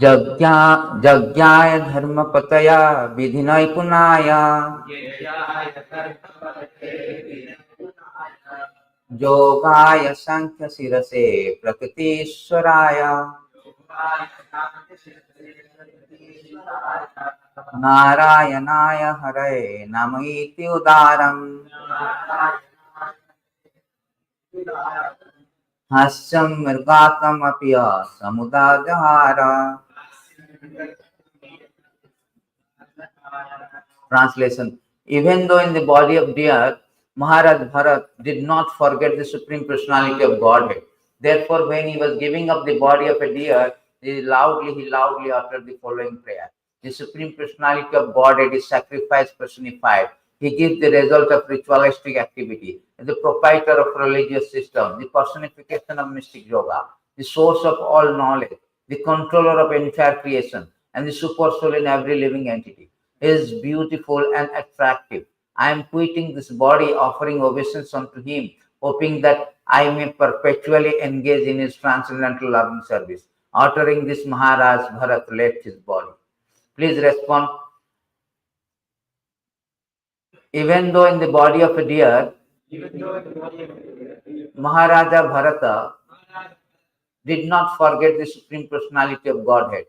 जज्ञा जज्ञाय धर्मपतया विधिनैपुणाय योगाय सांख्य शिरसे प्रकृतीश्वराय नारायणाय हरये नम इति उदारम् हास्यं मृगात्मपि समुदाजहार। Translation: even though in the body of deer, Maharaj Bharat did not forget the Supreme Personality of Godhead. Therefore, when he was giving up the body of a deer, he loudly uttered the following prayer. The Supreme Personality of Godhead is sacrifice personified. He gives the result of ritualistic activity, the proprietor of religious system, the personification of mystic yoga, the source of all knowledge, the controller of entire creation, and the super soul in every living entity. Is beautiful and attractive. I am quitting this body, offering obeisance unto him, hoping that I may perpetually engage in his transcendental loving service. Uttering this, Maharaj Bharat left his body. Please respond. Even though in the body of a deer, Maharaja Bharata did not forget the Supreme Personality of Godhead.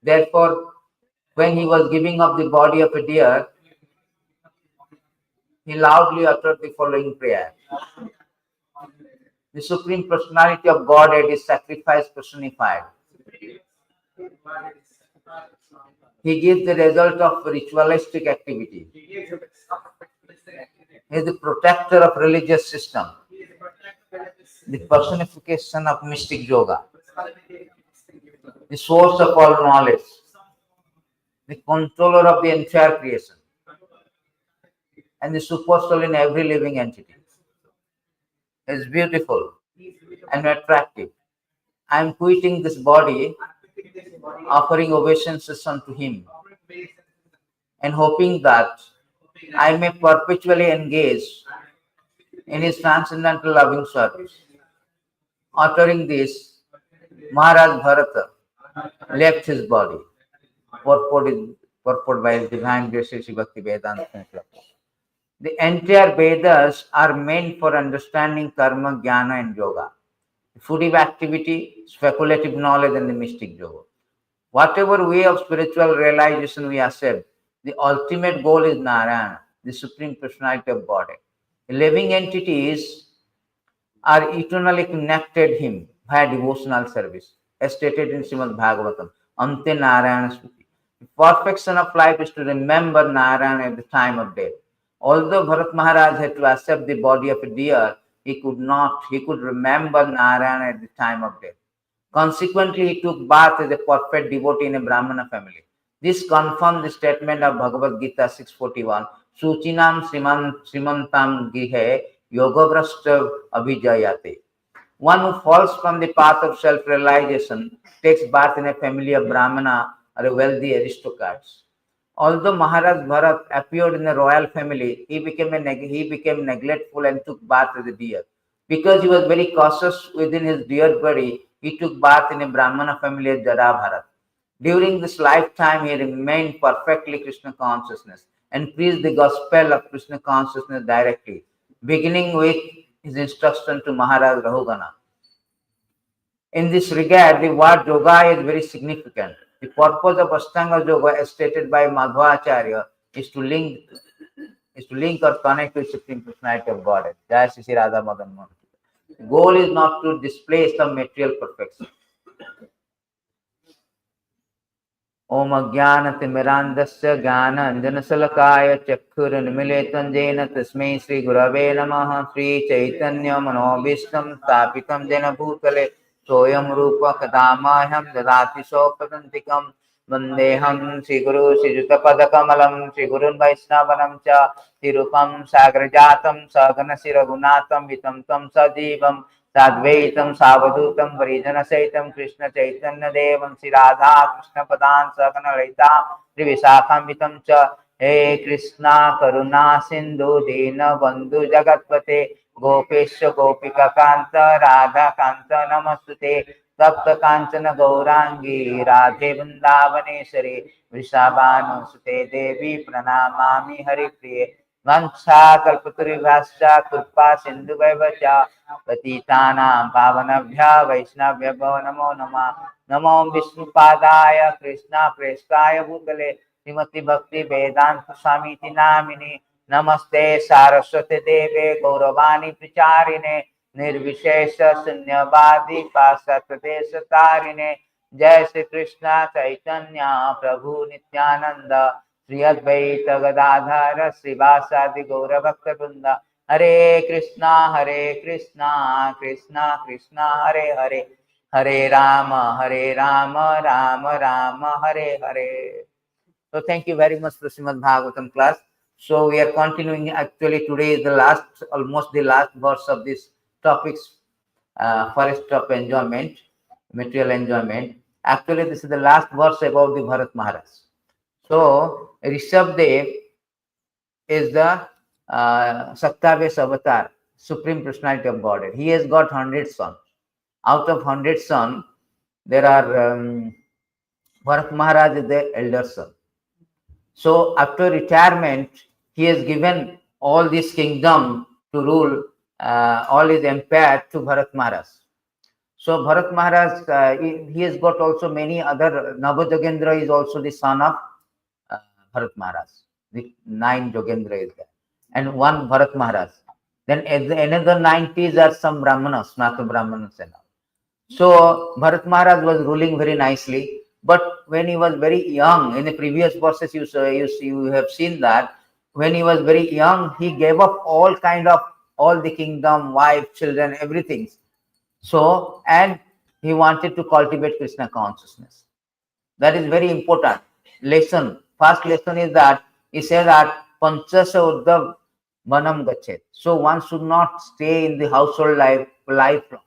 Therefore, when he was giving up the body of a deer, he loudly uttered the following prayer. The Supreme Personality of Godhead is sacrifice personified. He gives the result of ritualistic activity. He is the protector of religious system, the personification of mystic yoga, the source of all knowledge, the controller of the entire creation, and the super soul in every living entity. He is beautiful and attractive. I am quitting this body, offering obeisances unto him, and hoping that I may perpetually engage in his transcendental loving service. Uttering this, Maharaj Bharata left his body. Purport by His Divine Grace Sri Bhakti Vedanta. The entire Vedas are meant for understanding karma, jnana, and yoga. Fruitive activity, speculative knowledge, and the mystic yoga. Whatever way of spiritual realization we accept, the ultimate goal is Narayana, the Supreme Personality of Godhead. Living entities are eternally connected him via devotional service, as stated in Srimad Bhagavatam, Ante Narayana Smriti. The perfection of life is to remember Narayana at the time of death. Although Bharat Maharaj had to accept the body of a deer, he could remember Narayana at the time of death. Consequently, he took birth as a perfect devotee in a Brahmana family. This confirms the statement of Bhagavad Gita 6:41, Suchinam Srimantam Gihe Yogavrashta Abhijayate. One who falls from the path of self-realization takes birth in a family of Brahmana or a wealthy aristocrats. Although Maharaj Bharat appeared in a royal family, he became neglectful and took birth as a deer. Because he was very cautious within his deer body, he took birth in a Brahmana family as Jada Bharat. During this lifetime, he remained perfectly Krishna consciousness and preached the gospel of Krishna consciousness directly, beginning with his instruction to Maharaj Rahugana. In this regard, the word yoga is very significant. The purpose of Ashtanga Yoga, as stated by Madhvacharya, is to link or connect with Supreme Personality of Godhead. Jai Shri Radha Madan Mohan. The goal is not to display some material perfection. Om Ajnanatimirandasya Jnananjanasalakaya Chakkhurunmilitam Jena Tasmai Shri Gurave Namaha Shri Chaitanya Manobhishtam Stapitam Jena Bhutale Soyam Rupa Kadamaham Dadati Sopadantikam Vandeham Shri Guru Shri Jutapadakamalam Shri Gurun Vaishnavanam Cha Tirupam Sagrajatam Sagana Siragunatam Vitam Tam Sajivam Sadvaitam Savadutam Varijana Krishna Chaitanya Devam Sri Radha Krishna Padan Sakana Laitam Trivisakham Vitam Cha He Krishna Karuna Sindhu Dina Bandhu Jagatpate Gopesha Gopika Kanta Radha Kanta Namastute तप्त कांचन गौरांगी राधे वृंदावनेश्वरी वृषभानुसुते देवी प्रणमामि हरिप्रिये वंशाकल्पतरुभ्यश्च कृपा सिन्धुभ्यः च पतितानां पावनेभ्यः वैष्णवेभ्यो नमो नमः। नमो विष्णुपादाय कृष्ण प्रेष्ठाय भूतले श्रीमती भक्ति वेदांत स्वामी नामिने नमस्ते सारस्वती देवे गौरवाणी प्रचारिणे निर्विशेष शून्यवादी पाश्चात्य तारिणे जय श्री कृष्ण चैतन्य प्रभु नित्यानंद श्री अद्वैत गदाधर श्रीवासादि गौर भक्त वृंद हरे Krishna Krishna Krishna Hare Hare Hare Ram Ram Ram Hare Hare. So thank you very much for Srimad Bhagavatam class. So we are continuing. Actually today is the last, almost the last verse of this topics, forest of enjoyment, material enjoyment. Actually this is the last verse about the Bharat Maharaj. So Rishabdev is the Saktavesh avatar, Supreme Personality of Godhead. He has got 100 sons. Out of 100 sons, there are Bharat Maharaj is the elder son. So after retirement, he has given all this kingdom to rule, all his empire to Bharat Maharaj. So Bharat Maharaj, he has got also many other. Navajogendra is also the son of Bharat Maharaj. The 9 Jogendra is there, and 1 Bharat Maharaj. Then another 90s are some Brahmanas, Snaka Brahmanas and all. So Bharat Maharaj was ruling very nicely. But when he was very young, in the previous verses you have seen that when he was very young, he gave up all the kingdom, wife, children, everything. So, and he wanted to cultivate Krishna consciousness. That is very important lesson. First lesson is that he said that Panchasya Uddhav Vanam Gachet. So one should not stay in the household lifelong.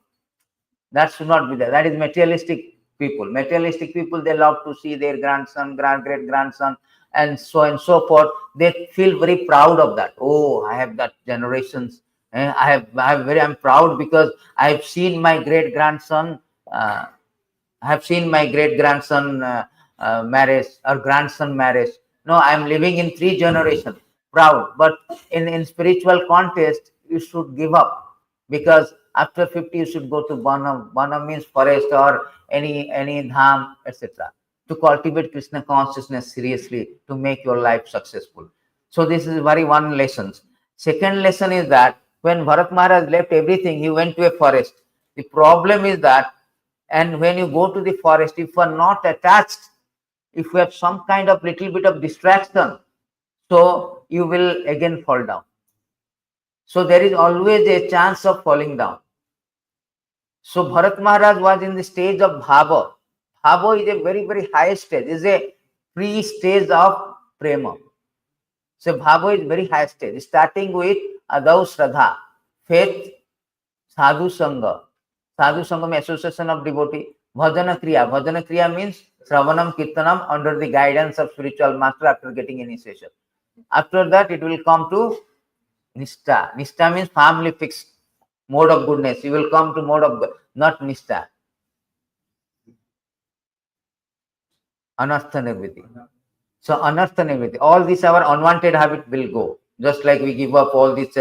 That should not be there. That is materialistic people. Materialistic people, they love to see their grandson, great grandson, and so forth. They feel very proud of that. Oh, I have that generations. I'm proud because I have seen my great grandson. Marriage or grandson marriage. No, I am living in 3 generations. Proud, but in spiritual context, you should give up because after 50 you should go to Banam. Banam means forest or any dham, etc. to cultivate Krishna consciousness seriously to make your life successful. So this is very one lesson. Second lesson is that when Bharat Maharaj left everything, he went to a forest. The problem is that, and when you go to the forest, if you are not attached, if you have some kind of little bit of distraction, so you will again fall down. So there is always a chance of falling down. So Bharat Maharaj was in the stage of Bhava. Bhava is a very, very high stage. It is a pre-stage of Prema. So Bhava is very high stage, starting with Adav Shraddha, faith, Sadhu Sangha. Sadhu Sangha means association of devotee. Bhajana Kriya. Bhajana Kriya means Shravanam Kirtanam under the guidance of spiritual master after getting initiation. After that, it will come to Nishta. Nishta means firmly fixed mode of goodness. You will come to mode of good, not Nishta. Anartha Nivritti. So Anartha Nivritti. All these our unwanted habit will go. Just like we give up all this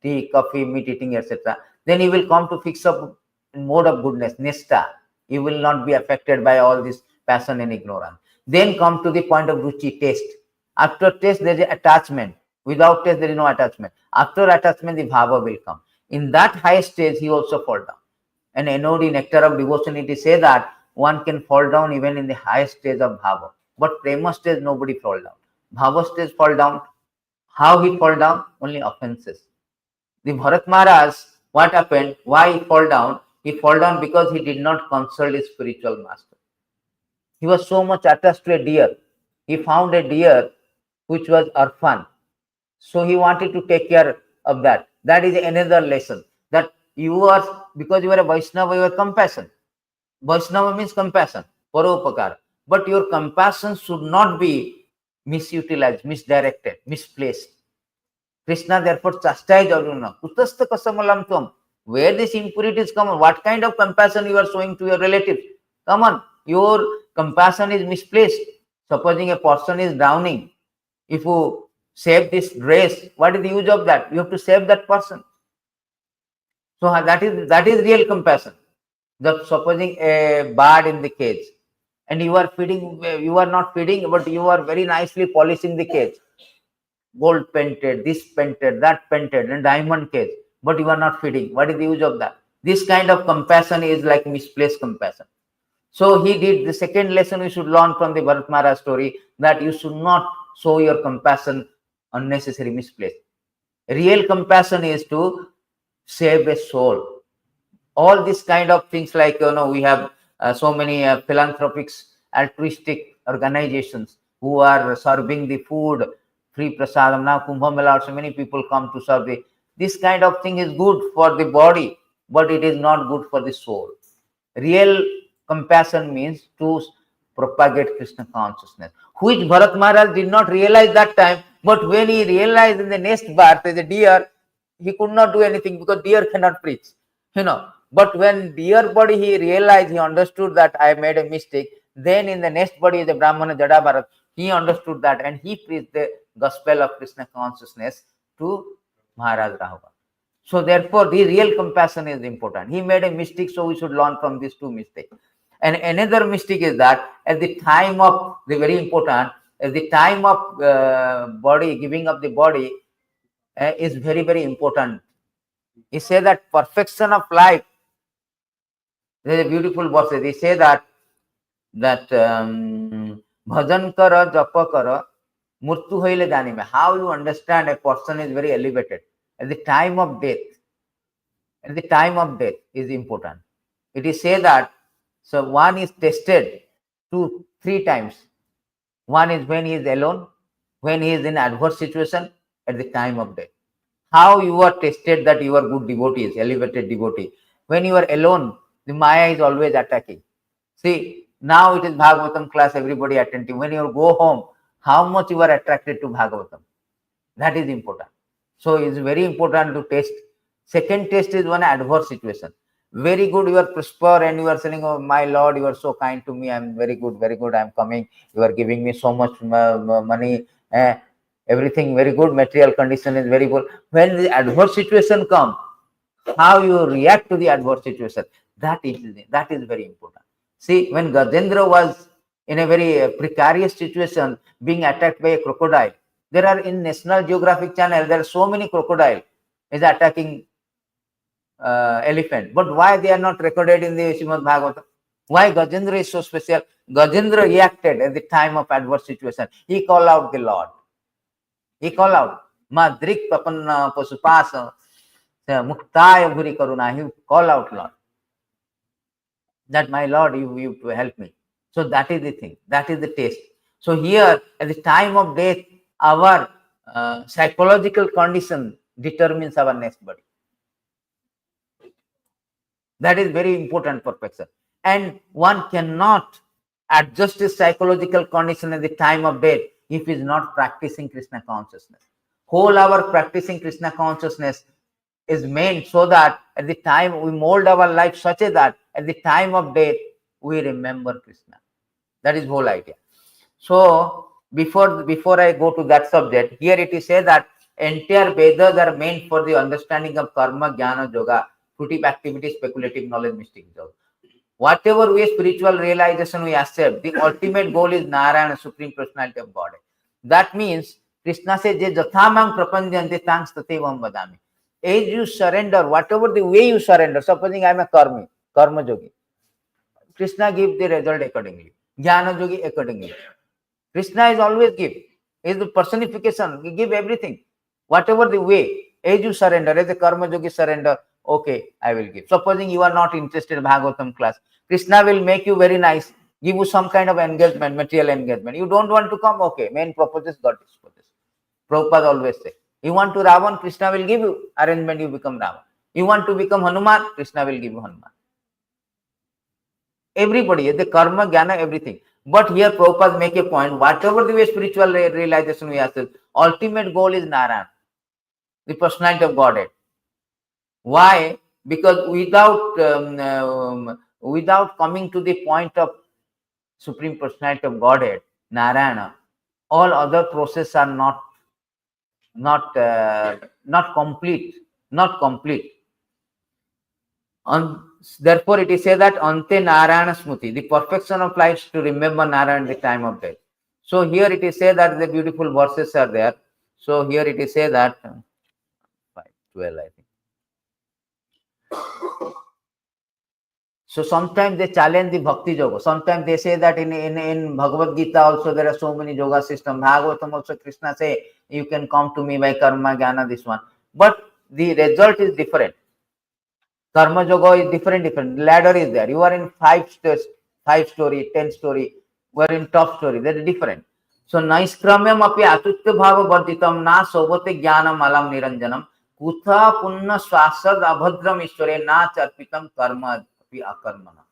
tea, coffee, meat eating, etc. Then you will come to fix up mode of goodness, Nishta. You will not be affected by all this passion and ignorance. Then come to the point of ruchi, taste. After taste, there is attachment. Without taste, there is no attachment. After attachment, the bhava will come. In that high stage, he also fall down. And NOD, nectar of devotion, it is say that one can fall down even in the highest stage of bhava. But prema stage, nobody fall down. Bhava stage fall down. How he fall down? Only offenses. The Bharat Maharaj, what happened? Why he fall down? He fall down because he did not consult his spiritual master. He was so much attached to a deer. He found a deer which was orphan. So he wanted to take care of that. That is another lesson. That you are, because you are a Vaishnava, you are compassion. Vaishnava means compassion, paropakara. But your compassion should not be misutilized, misdirected, misplaced. Krishna therefore chastised Arjuna. Kutastha kasamalam tvam Where these impurities come on? What kind of compassion you are showing to your relatives? Come on, your compassion is misplaced. Supposing a person is drowning, if you save this dress, what is the use of that? You have to save that person. So that is real compassion. That supposing a bird in the cage, and you are feeding, you are not feeding, but you are very nicely polishing the cage, gold painted, this painted, that painted, and diamond cage, but you are not feeding. What is the use of that? This kind of compassion is like misplaced compassion. So he did the second lesson we should learn from the Bharat Maharaj story, that you should not show your compassion unnecessary, misplaced. Real compassion is to save a soul. All these kind of things, like we have so many philanthropics, altruistic organizations who are serving the food, free prasadam. Now Kumbh Mela, also many people come to serve the. This kind of thing is good for the body, but it is not good for the soul. Real compassion means to propagate Krishna consciousness, which Bharat Maharaj did not realize that time. But when he realized in the next birth as a deer, he could not do anything because deer cannot preach, But when deer body he realized, he understood that I made a mistake. Then in the next body, the Brahmana Jada Bharat, he understood that and he preached the gospel of Krishna consciousness to Maharaj Rahul. So therefore, the real compassion is important. He made a mistake, so we should learn from these two mistakes. And another mistake is that at the time of the very important, at the time of body giving up the body is very, very important. He said that perfection of life. There is a beautiful verse. They say that bhajan kara, japa kara, murtu hoile janime. How you understand a person is very elevated at the time of death. At the time of death is important. It is said that so one is tested 2-3 times. One is when he is alone, when he is in adverse situation, at the time of death. How you are tested that you are good devotees, elevated devotee. When you are alone, the Maya is always attacking. See, now it is Bhagavatam class, everybody attentive. When you go home, how much you are attracted to Bhagavatam. That is important. So it is very important to test. Second test is one adverse situation. Very good, you are prosper and you are saying, oh my Lord, you are so kind to me. I am very good, I am coming. You are giving me so much money. Everything very good, material condition is very good. When the adverse situation comes, how you react to the adverse situation, that is very important. See, when Gajendra was in a very precarious situation, being attacked by a crocodile, there are in National Geographic Channel, there are so many crocodile is attacking elephant. But why they are not recorded in the Srimad Bhagavatam? Why Gajendra is so special? Gajendra reacted at the time of adverse situation. He called out the Lord. He called out, Madrik Papanna Pasupasa Muktaya Bhuri Karuna. He called out Lord. That my Lord, you help me. So that is the thing. That is the taste. So here, at the time of death, our psychological condition determines our next body. That is very important perfection. And one cannot adjust his psychological condition at the time of death if he is not practicing Krishna consciousness. Whole our practicing Krishna consciousness is meant so that at the time we mold our life such as that at the time of death we remember Krishna. That is whole idea. So before I go to that subject, here it is said that entire Vedas are meant for the understanding of karma, jnana, yoga, fruitive activity, speculative knowledge, mystic job. Whatever way spiritual realization we accept, the ultimate goal is Narayana, Supreme Personality of God. That means Krishna says, "Je jathamam prapanjante tangs tatevam vadami." As you surrender, whatever the way you surrender, supposing I am a karma yogi, Krishna gives the result accordingly. Jnana yogi accordingly. Krishna is always give. He is the personification. He give everything. Whatever the way, as you surrender, as a karma yogi surrender, okay, I will give. Supposing you are not interested in Bhagavatam class, Krishna will make you very nice, give you some kind of engagement, material engagement. You don't want to come, okay, main purpose is God disposes. Prabhupada always say, you want to Ravan, Krishna will give you arrangement, you become Ravan. You want to become Hanuman, Krishna will give you Hanuman. Everybody, the karma, jnana, everything. But here Prabhupada make a point, whatever the way spiritual realization we have, ultimate goal is Narayana, the personality of Godhead. Why? because without coming to the point of Supreme Personality of Godhead, Narayana, all other processes are not complete, not complete. Therefore, it is said that Ante Narayana Smriti, the perfection of life is to remember Narayana at the time of death. So here it is said that the beautiful verses are there. So here it is said that 5:12, I think. So sometimes they challenge the Bhakti Yoga. Sometimes they say that in Bhagavad Gita also there are so many yoga systems. Bhagavatam also Krishna say, you can come to me by karma, jnana, this one. But the result is different. Karma yoga is different. Ladder is there. You are in 5-story, 10-story. We are in top story. That is different. So naiskramyam api atutya bhava varditam na sobate jnanam alam niranjanam kutha punna swasad abhadram ishware na charpitam karma api akarmana.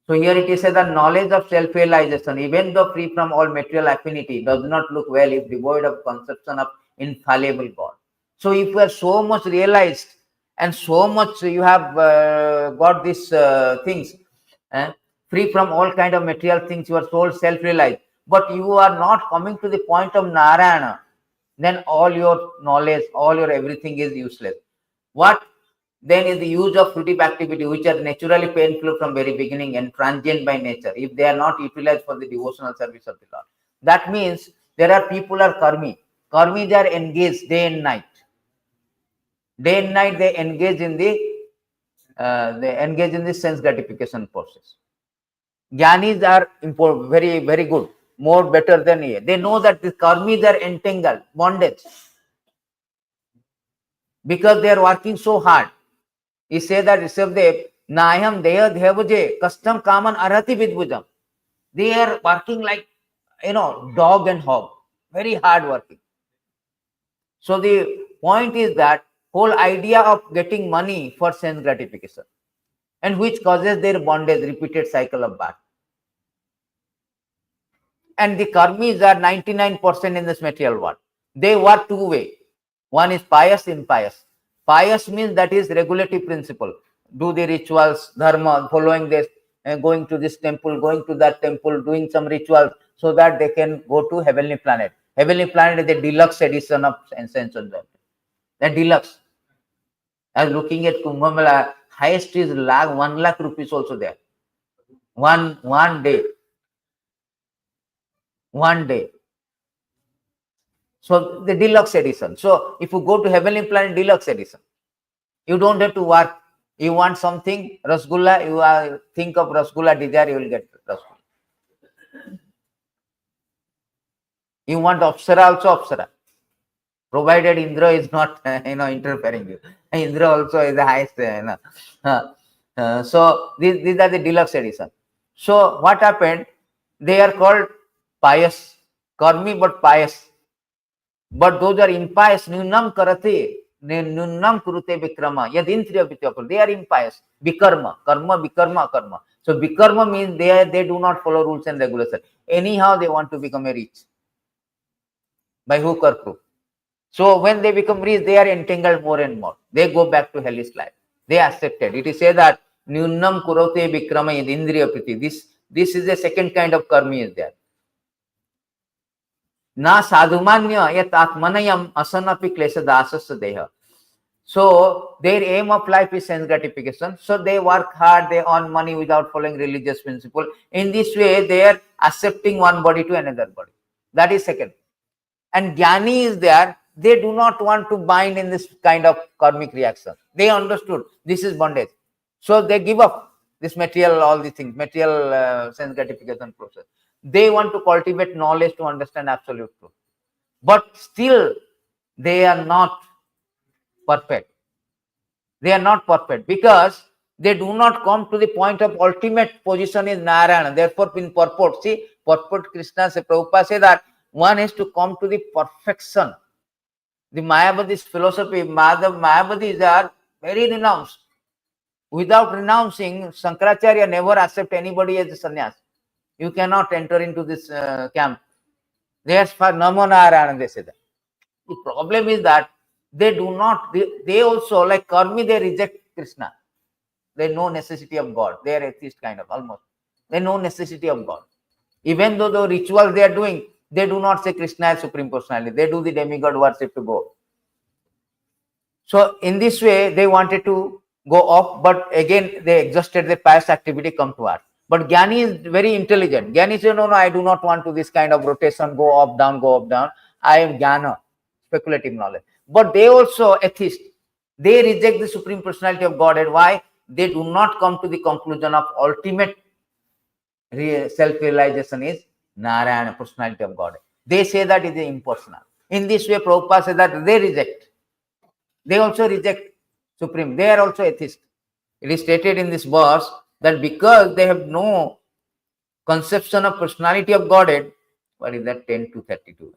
So here it is said that knowledge of self-realization, even though free from all material affinity, does not look well if devoid of conception of infallible God. So if you are so much realized and so much you have got these things, free from all kind of material things, you are so self-realized, but you are not coming to the point of Narayana, then all your knowledge, all your everything is useless. What then is the use of fruitive activity, which are naturally painful from very beginning and transient by nature, if they are not utilized for the devotional service of the Lord. That means there are people are karmi. Karmis are engaged day and night. Day and night they engage in the sense gratification process. Jnanis are very, very good, more better than here. They know that the karmis are entangled, bondage, because they are working so hard. He said that Rishabdev, Nayam Deha Devuje, Kastam Kaman Arati Vidbujam. They are working like, dog and hog, very hard working. So the point is that whole idea of getting money for sense gratification, and which causes their bondage, repeated cycle of birth. And the karmis are 99% in this material world. They work two ways. One is pious, impious. Pious means that is regulative principle. Do the rituals, dharma, following this, going to this temple, going to that temple, doing some rituals so that they can go to heavenly planet. Heavenly planet is the deluxe edition of sense enjoyment. The deluxe. As looking at Kumbh Mela, highest is 1 lakh rupees also there. One day. One day. So the deluxe edition. So if you go to heavenly planet, deluxe edition, you don't have to work. You want something, rasgulla, you think of rasgulla desire, you will get rasgulla. You want Apsara, also Apsara. Provided Indra is not, interfering you. Indra also is the highest, so these are the deluxe edition. So what happened? They are called pious, karmi but pious. But those are impious, nunam karate, nunam kurute vikrama, yadintriya vityapur. They are impious, vikarma, karma. So vikarma means they do not follow rules and regulations. Anyhow, they want to become a rich by hook or crook. So when they become rich, they are entangled more and more. They go back to hellish life. They accept it. It is said that nunam kurate vikrama yadindriya priti. This is the second kind of karmi is there. Na sadhumanya yat atmanayam asanapi klesha dāsa deha. So their aim of life is sense gratification. So they work hard, they earn money without following religious principle. In this way, they are accepting one body to another body. That is second. And jnani is there. They do not want to bind in this kind of karmic reaction. They understood this is bondage. So they give up this material, all these things, material sense gratification process. They want to cultivate knowledge to understand absolute truth. But still, they are not perfect. They are not perfect because they do not come to the point of ultimate position in Narayana. Therefore, in purport, Krishna says, Prabhupada says that one has to come to the perfection. The Mayavadi's philosophy, Mayavadis are very renounced. Without renouncing, Shankaracharya never accept anybody as a sannyas. You cannot enter into this camp. There's for Namo Narayana, they say that. The problem is that they do not, they also, like karmi, they reject Krishna. They know necessity of God. They are atheist kind of, almost. They know necessity of God. Even though the rituals they are doing, they do not say Krishna as Supreme Personality. They do the demigod worship to go. So in this way, they wanted to go off, but again, they exhausted their pious activity, come to earth. But Jnani is very intelligent. Jnani says, no, I do not want to this kind of rotation, go up, down, go up, down. I am Jnana, speculative knowledge. But they also atheist. They reject the Supreme Personality of Godhead. Why? They do not come to the conclusion of ultimate self-realization is Narayana, Personality of Godhead. They say that it is impersonal. In this way, Prabhupada says that they reject. They also reject Supreme. They are also atheists. It is stated in this verse that because they have no conception of personality of Godhead, what is that, 10 to 32?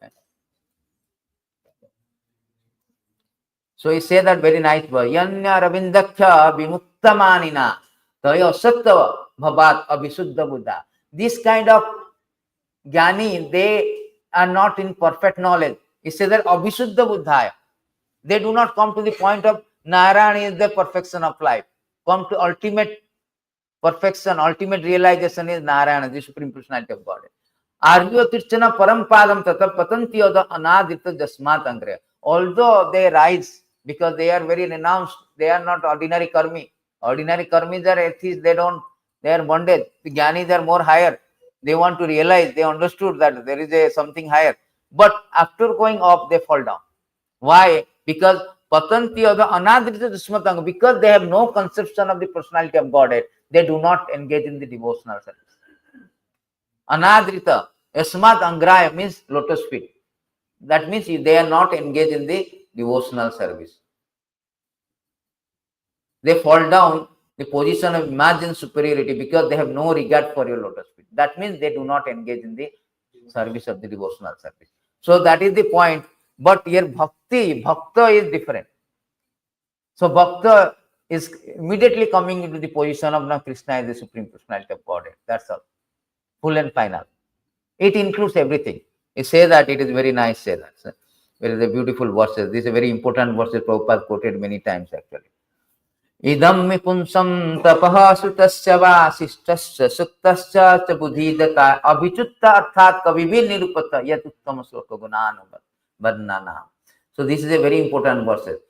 So he says that very nice verse. Yanya Ravindakya Vimuttamanina Taya Sattva Bhavat Abhisuddha Buddha. This kind of Jnani, they are not in perfect knowledge. He says that Abhisuddha Buddhaya. They do not come to the point of Narayana is the perfection of life. Come to ultimate perfection, ultimate realization is Narayana, the Supreme Personality of God. Arjuna Tirchana Parampadam Tata Patantiyoda Anadita Jasmat Angreya. Although they rise because they are very renounced, they are not ordinary karmi. Ordinary karmis are atheists, they are bonded. The Jnanis are more higher. They want to realize, they understood that there is something higher. But after going up, they fall down. Why? Because Patanti or the Anadrita Jasmatanga, because they have no conception of the personality of Godhead, they do not engage in the devotional service. Anadrita, Yasmat Angraya means lotus feet. That means they are not engaged in the devotional service. They fall down the position of imagined superiority because they have no regard for your lotus feet. That means they do not engage in the service of the devotional service. So that is the point. But here bhakta is different. So bhakta is immediately coming into the position of now Krishna is the Supreme Personality of Godhead. That's all. Full and final. It includes everything. It says that, it is very nice say that. So, there is a beautiful verses. This is a very important verses Prabhupada quoted many times actually. Idam mipunsam tapaha sutasya vasishtasya suktasya cha buddhidata abhichutta arthat kavibir nirupata yat uttama sloka gunanu varnana. So this is a very important verses.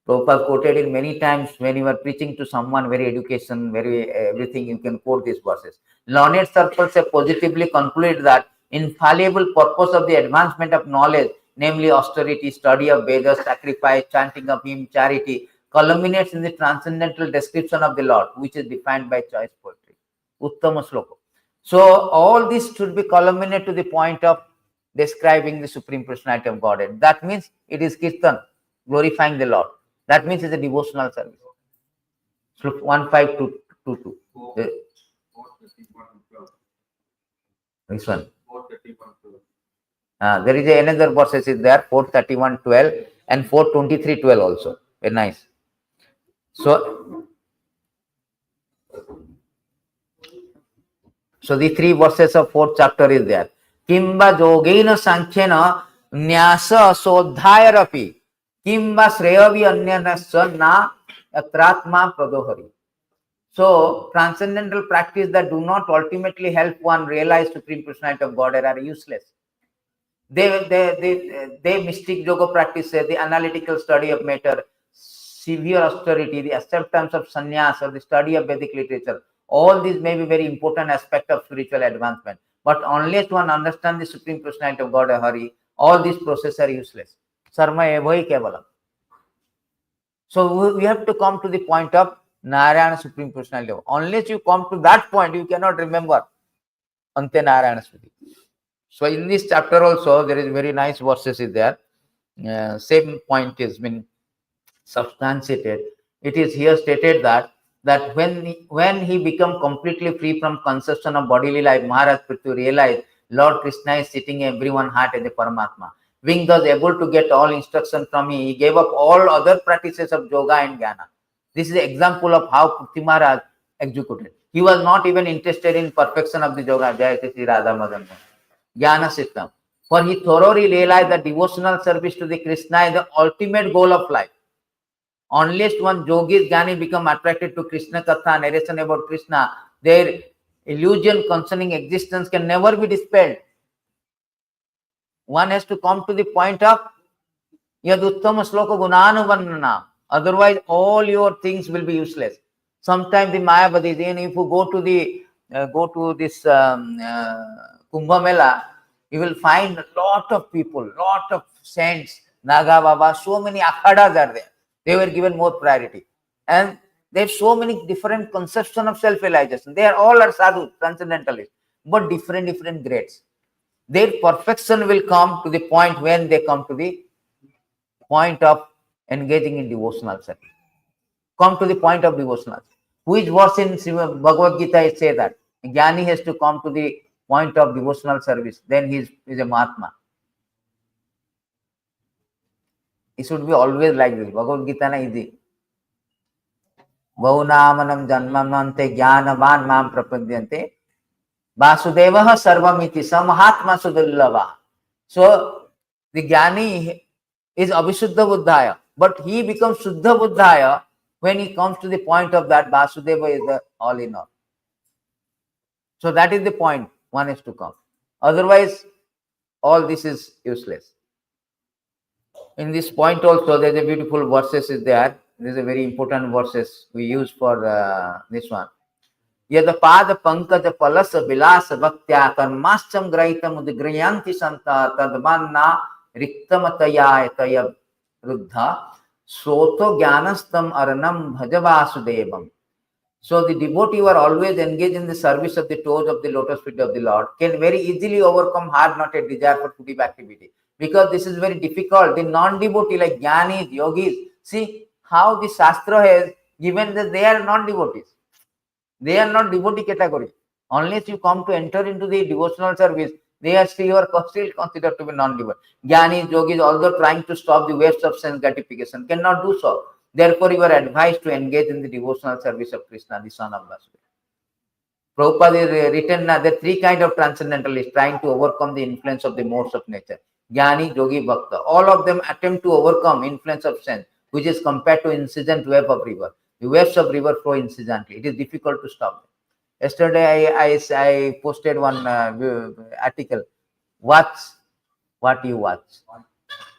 Prabhupada quoted it many times when you are preaching to someone, very education, very everything, you can quote these verses. Learned circles have positively concluded that infallible purpose of the advancement of knowledge, namely austerity, study of Vedas, sacrifice, chanting of hymn, charity, culminates in the transcendental description of the Lord, which is defined by choice poetry. Uttama sloka. So all this should be culminated to the point of describing the Supreme Personality of Godhead. That means it is Kirtan, glorifying the Lord. That means it's a devotional service. Sloka 15222. This one. There is another verses is there, 431:12 and 423:12 also. Very nice. So the three verses of fourth chapter is there. Kimba Jogena Sankhena Nyasa Sodhayarapi Kimba Sreyavi Anyanasa Na Atratma Pradohari. So transcendental practice that do not ultimately help one realize Supreme Personality of Godhead are useless. They mystic yoga practice, the analytical study of matter, severe austerity, the acceptance of sannyas or the study of Vedic literature. All these may be very important aspect of spiritual advancement. But unless one understands the Supreme Personality of God, Hari, all these processes are useless. Sarma evai kevalam. So we have to come to the point of Narayana Supreme Personality. Unless you come to that point, you cannot remember Ante Narayana Smriti. So in this chapter also, there is very nice verses is there. Same point has been substantiated. It is here stated that when he become completely free from conception of bodily life, Maharaj Prithu realized Lord Krishna is sitting in everyone's heart as a Paramatma. Being thus able to get all instruction from him, he gave up all other practices of yoga and jnana. This is an example of how Prithu Maharaj executed. He was not even interested in perfection of the yoga, Jai Shri Radha Madan jnana system. For he thoroughly realized that devotional service to the Krishna is the ultimate goal of life. Unless one yogis, jnani become attracted to Krishna Katha, narration about Krishna, their illusion concerning existence can never be dispelled. One has to come to the point of yad uttama sloka gunanuvannana. Otherwise, all your things will be useless. Sometimes the Mayavadis, and if you go to this Kumbh Mela, you will find a lot of people, lot of saints, Naga Baba, so many akhadas are there. They were given more priority. And they have so many different conceptions of self-realization. They are all are sadhu, transcendentalists, but different grades. Their perfection will come to the point when they come to the point of engaging in devotional service. Come to the point of devotional. Which verse in Bhagavad Gita it say that Jnani has to come to the point of devotional service, then he is a Mahatma. It should be always like this. Bhagavad Gita na easy. Bhaunamanam janmamante jnanavan mam prapadyante Vasudevah sarvamiti samahatma sudurlava. So the Jnani is Abhishuddha Buddhaya, but he becomes Shuddha Buddhaya when he comes to the point of that Vasudeva is the all in all. So that is the point one has to come. Otherwise, all this is useless. In this point also, there is a beautiful verses is there. There is a very important verses we use for this one. Yad pada pankaj palas vilas bhaktya karmascham graitam udgriyanti santa tadmanna riktamataya taya ruddha soto jnanastam aranam bhajavasudevam. So the devotee who are always engaged in the service of the toes of the lotus feet of the Lord can very easily overcome hard-knotted desire for fruitive activity. Because this is very difficult. The non-devotee like jnanis, yogis, see how the Shastra has given that they are non-devotees. They are not devotee category. Unless you come to enter into the devotional service, they are still considered to be non-devotee. Jnanis, yogis, although trying to stop the waves of sense gratification, cannot do so. Therefore, you are advised to engage in the devotional service of Krishna, the son of Vasudeva. Prabhupada is written that there are three kinds of transcendentalists trying to overcome the influence of the modes of nature. Jnani, yogi, bhakta. All of them attempt to overcome influence of sense, which is compared to incessant wave of river. The waves of river flow incessantly. It is difficult to stop them. Yesterday, I posted one article. Watch what you watch.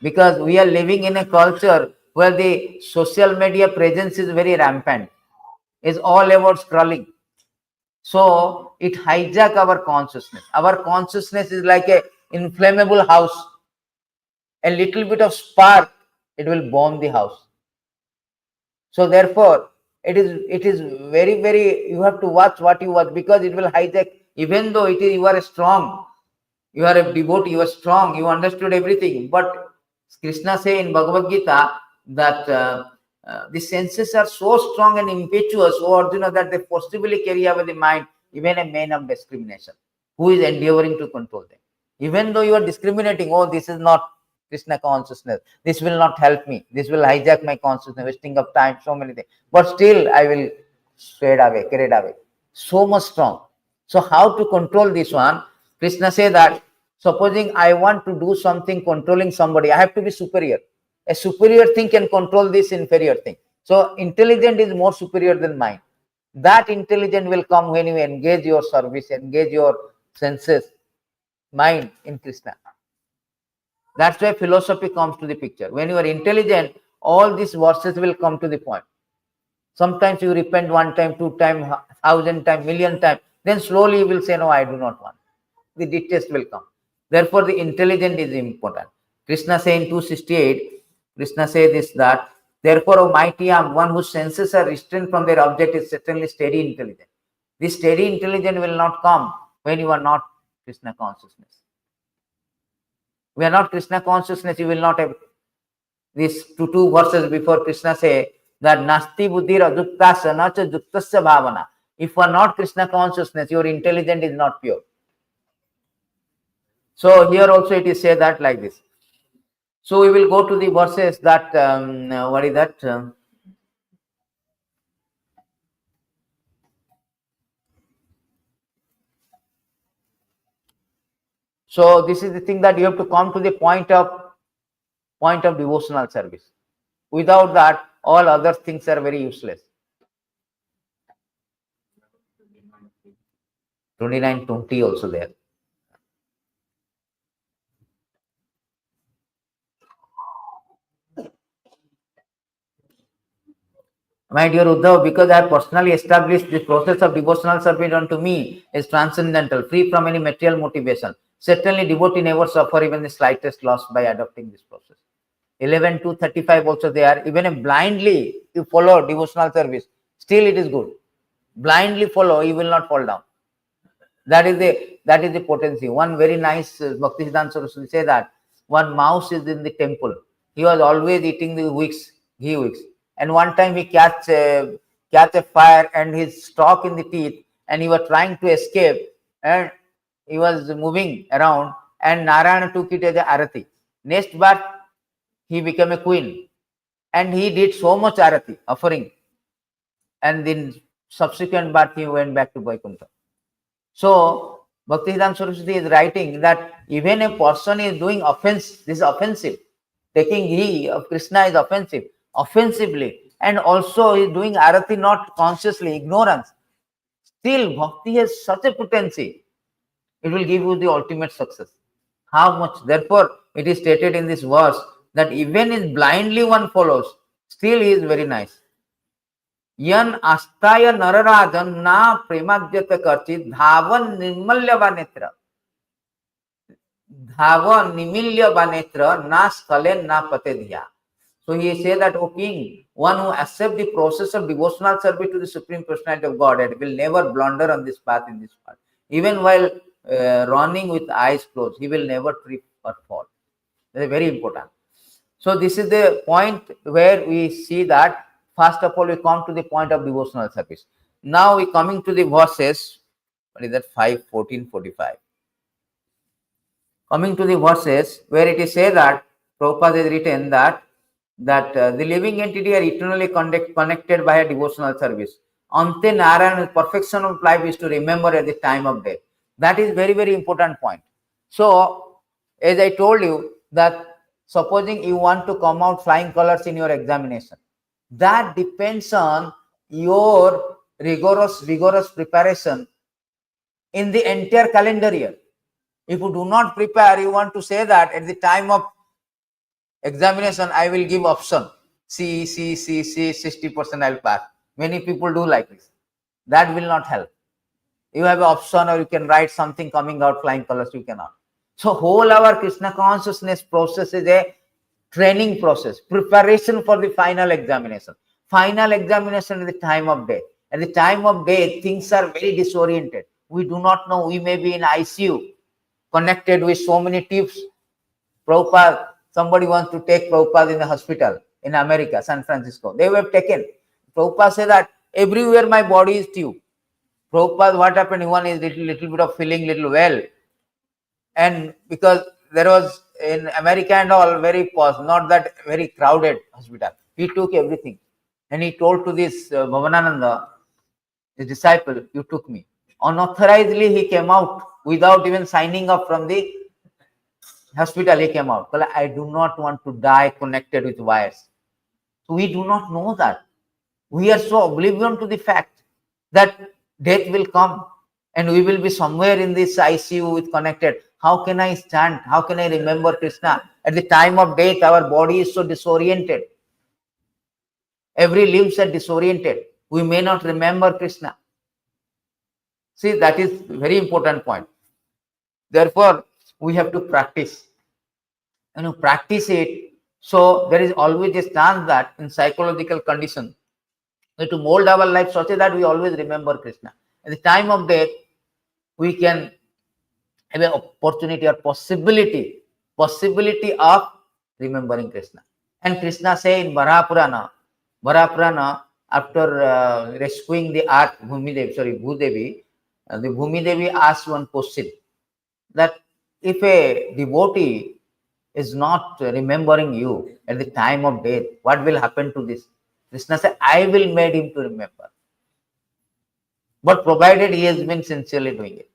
Because we are living in a culture where the social media presence is very rampant. It's all about scrolling. So it hijacks our consciousness. Our consciousness is like an inflammable house. A little bit of spark, it will bomb the house. So therefore, it is very, you have to watch what you watch, because it will hijack. Even though you are strong, you are a devotee, you are strong, you understood everything. But Krishna say in Bhagavad Gita that the senses are so strong and impetuous, O Arjuna, that they forcibly carry away the mind, even a man of discrimination, who is endeavoring to control them. Even though you are discriminating, oh, this is not Krishna consciousness, this will not help me, this will hijack my consciousness, wasting of time, so many things. But still, I will carried away. So much strong. So how to control this one? Krishna say that, supposing I want to do something controlling somebody, I have to be superior. A superior thing can control this inferior thing. So intelligent is more superior than mind. That intelligence will come when you engage your service, engage your senses, mind in Krishna. That's why philosophy comes to the picture. When you are intelligent, all these verses will come to the point. Sometimes you repent 1 time, 2 times, 1,000 times, million times. Then slowly you will say, no, I do not want. The detest will come. Therefore, the intelligence is important. Krishna say in 268, Krishna say this, that, therefore, O mighty arm, one whose senses are restrained from their object is certainly steady intelligence. This steady intelligence will not come when you are not Krishna consciousness. We are not Krishna consciousness, you will not have these two verses before. Krishna say that nasti buddhir aduktasya nacha duktasya bhavana. If you are not Krishna consciousness, your intelligence is not pure. So here also it is said that like this. So we will go to the verses that, what is that? So this is the thing, that you have to come to the point of devotional service. Without that, all other things are very useless. 29:20 also there. My dear Uddhav, because I have personally established the process of devotional service unto me is transcendental, free from any material motivation. Certainly, devotee never suffer even the slightest loss by adopting this process. 11 to 35 also there. Even if blindly you follow devotional service, still it is good. Blindly follow, you will not fall down. That is the potency. One very nice Bhaktisiddhanta Saraswati say that one mouse is in the temple. He was always eating the wicks, ghee wicks. And one time he catch a fire and his stalk in the teeth, and he was trying to escape, and he was moving around, and Narayana took it as a arati. Next birth, he became a queen, and he did so much arati, offering, and then subsequent birth he went back to Vaikuntha. So Bhaktisiddhanta Saraswati is writing that even a person is doing offense, this is offensive. Taking ghee of Krishna is offensive, offensively, and also is doing arati not consciously, ignorance. Still, bhakti has such a potency, it will give you the ultimate success. How much? Therefore, it is stated in this verse that even if blindly one follows, still he is very nice. यन आस्ताय नरराजन ना प्रेमाद्यत कर्चित धावन निर्मल्य वा नेत्र धावन निमिल्य वा नेत्र ना स्थले ना पते दिया. So he said that, O king, one who accepts the process of devotional service to the Supreme Personality of Godhead will never blunder on this path in this path. Even while running with eyes closed, he will never trip or fall. That is very important. So this is the point where we see that first of all we come to the point of devotional service. Now we coming to the verses. What is that? 5, 14, 45. Coming to the verses where it is said that Prabhupada has written that the living entity are eternally connected by a devotional service. Ante Narayana, perfection of life is to remember at the time of death. That is very, very important point. So, as I told you that supposing you want to come out flying colors in your examination, that depends on your rigorous preparation in the entire calendar year. If you do not prepare, you want to say that at the time of examination, I will give option C, 60% I will pass. Many people do like this. That will not help. You have an option, or you can write something coming out flying colors, you cannot. So whole our Krishna consciousness process is a training process, preparation for the final examination. Final examination at the time of death. At the time of death, things are very disoriented. We do not know. We may be in ICU, connected with so many tubes. Prabhupada, somebody wants to take Prabhupada in the hospital in America, San Francisco. They were taken. Prabhupada said that everywhere my body is tube. Prabhupada, what happened? One is little bit of feeling little well. And because there was in America and all very not that very crowded hospital, he took everything. And he told to this Bhavanananda, his disciple, you took me. Unauthorizedly he came out without even signing up from the hospital. He came out. But I do not want to die connected with wires. So we do not know that. We are so oblivion to the fact that death will come and we will be somewhere in this ICU with connected. How can I stand? How can I remember Krishna? At the time of death, our body is so disoriented. Every limbs are disoriented. We may not remember Krishna. See, that is very important point. Therefore, we have to practice. Practice it. So there is always a chance that in psychological condition, to mold our life such that we always remember Krishna. At the time of death, we can have an opportunity or possibility of remembering Krishna. And Krishna say in Varaha Purana, after rescuing the earth, Bhudevi, the Bhumi Devi asked one question that if a devotee is not remembering you at the time of death, what will happen to this? Krishna said, I will make him to remember. But provided he has been sincerely doing it.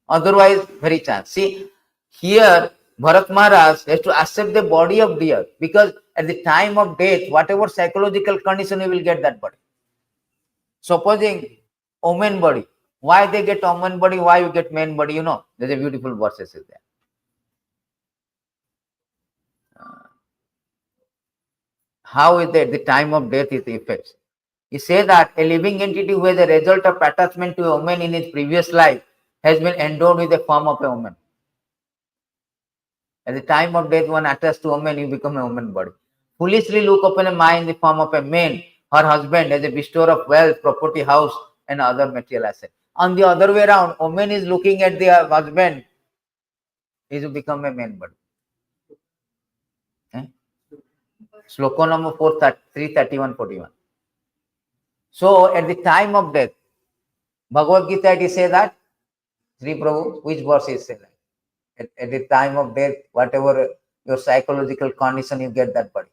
Otherwise, very chance. See, here Bharat Maharaj has to accept the body of deer, because at the time of death, whatever psychological condition, he will get that body. Supposing woman body, why they get woman body, why you get man body, there's a beautiful verses is there. How is that the time of death is effects? He says that a living entity who is a result of attachment to a woman in his previous life has been endowed with the form of a woman. At the time of death, one attached to a woman, you become a woman body. Foolishly look upon a man in the form of a man, her husband, as a bestower of wealth, property, house, and other material assets. On the other way around, woman is looking at the husband, is to become a man body. Sloka number 331-41. So at the time of death, Bhagavad Gita, it says that, Sri Prabhu, which verse is said? At the time of death, whatever your psychological condition, you get that body.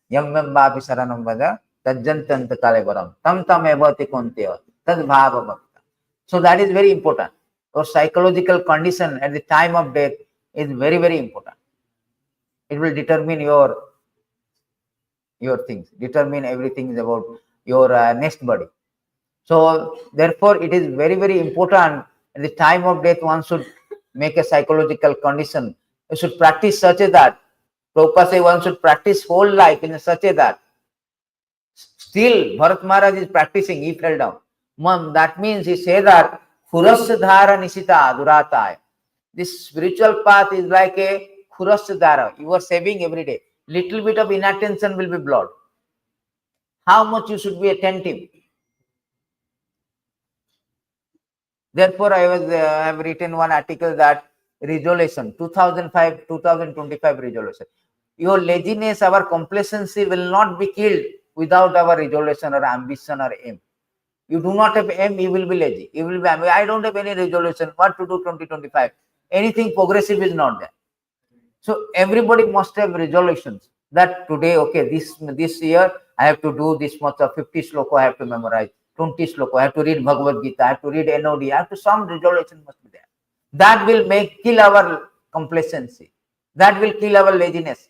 Yam yam bhapi saranam vaja, tajjantant kalevaram, tam tam evati konteva, tad bhava bhakta. So that is very important. Your psychological condition at the time of death is very, very important. It will determine your things, determine everything about your next body. So therefore, it is very, very important at the time of death, one should make a psychological condition. You should practice such a that, Prabhupada says one should practice whole life in such a that. Still, Bharat Maharaj is practicing, he fell down. That means he says that, Khurasdhara nisita durataya. This spiritual path is like a Khurasdhara. You are saving every day. Little bit of inattention will be blood. How much you should be attentive. Therefore, I have written one article that resolution 2025 resolution. Your laziness, our complacency will not be killed without our resolution or ambition or aim. You do not have aim, you will be lazy. You will be, I don't have any resolution. What to do 2025? Anything progressive is not there. So everybody must have resolutions that today, okay, this year I have to do this much of 50 sloka I have to memorize. 20 sloka, I have to read Bhagavad Gita, I have to read NOD, I have to, some resolution must be there. That will kill our complacency. That will kill our laziness.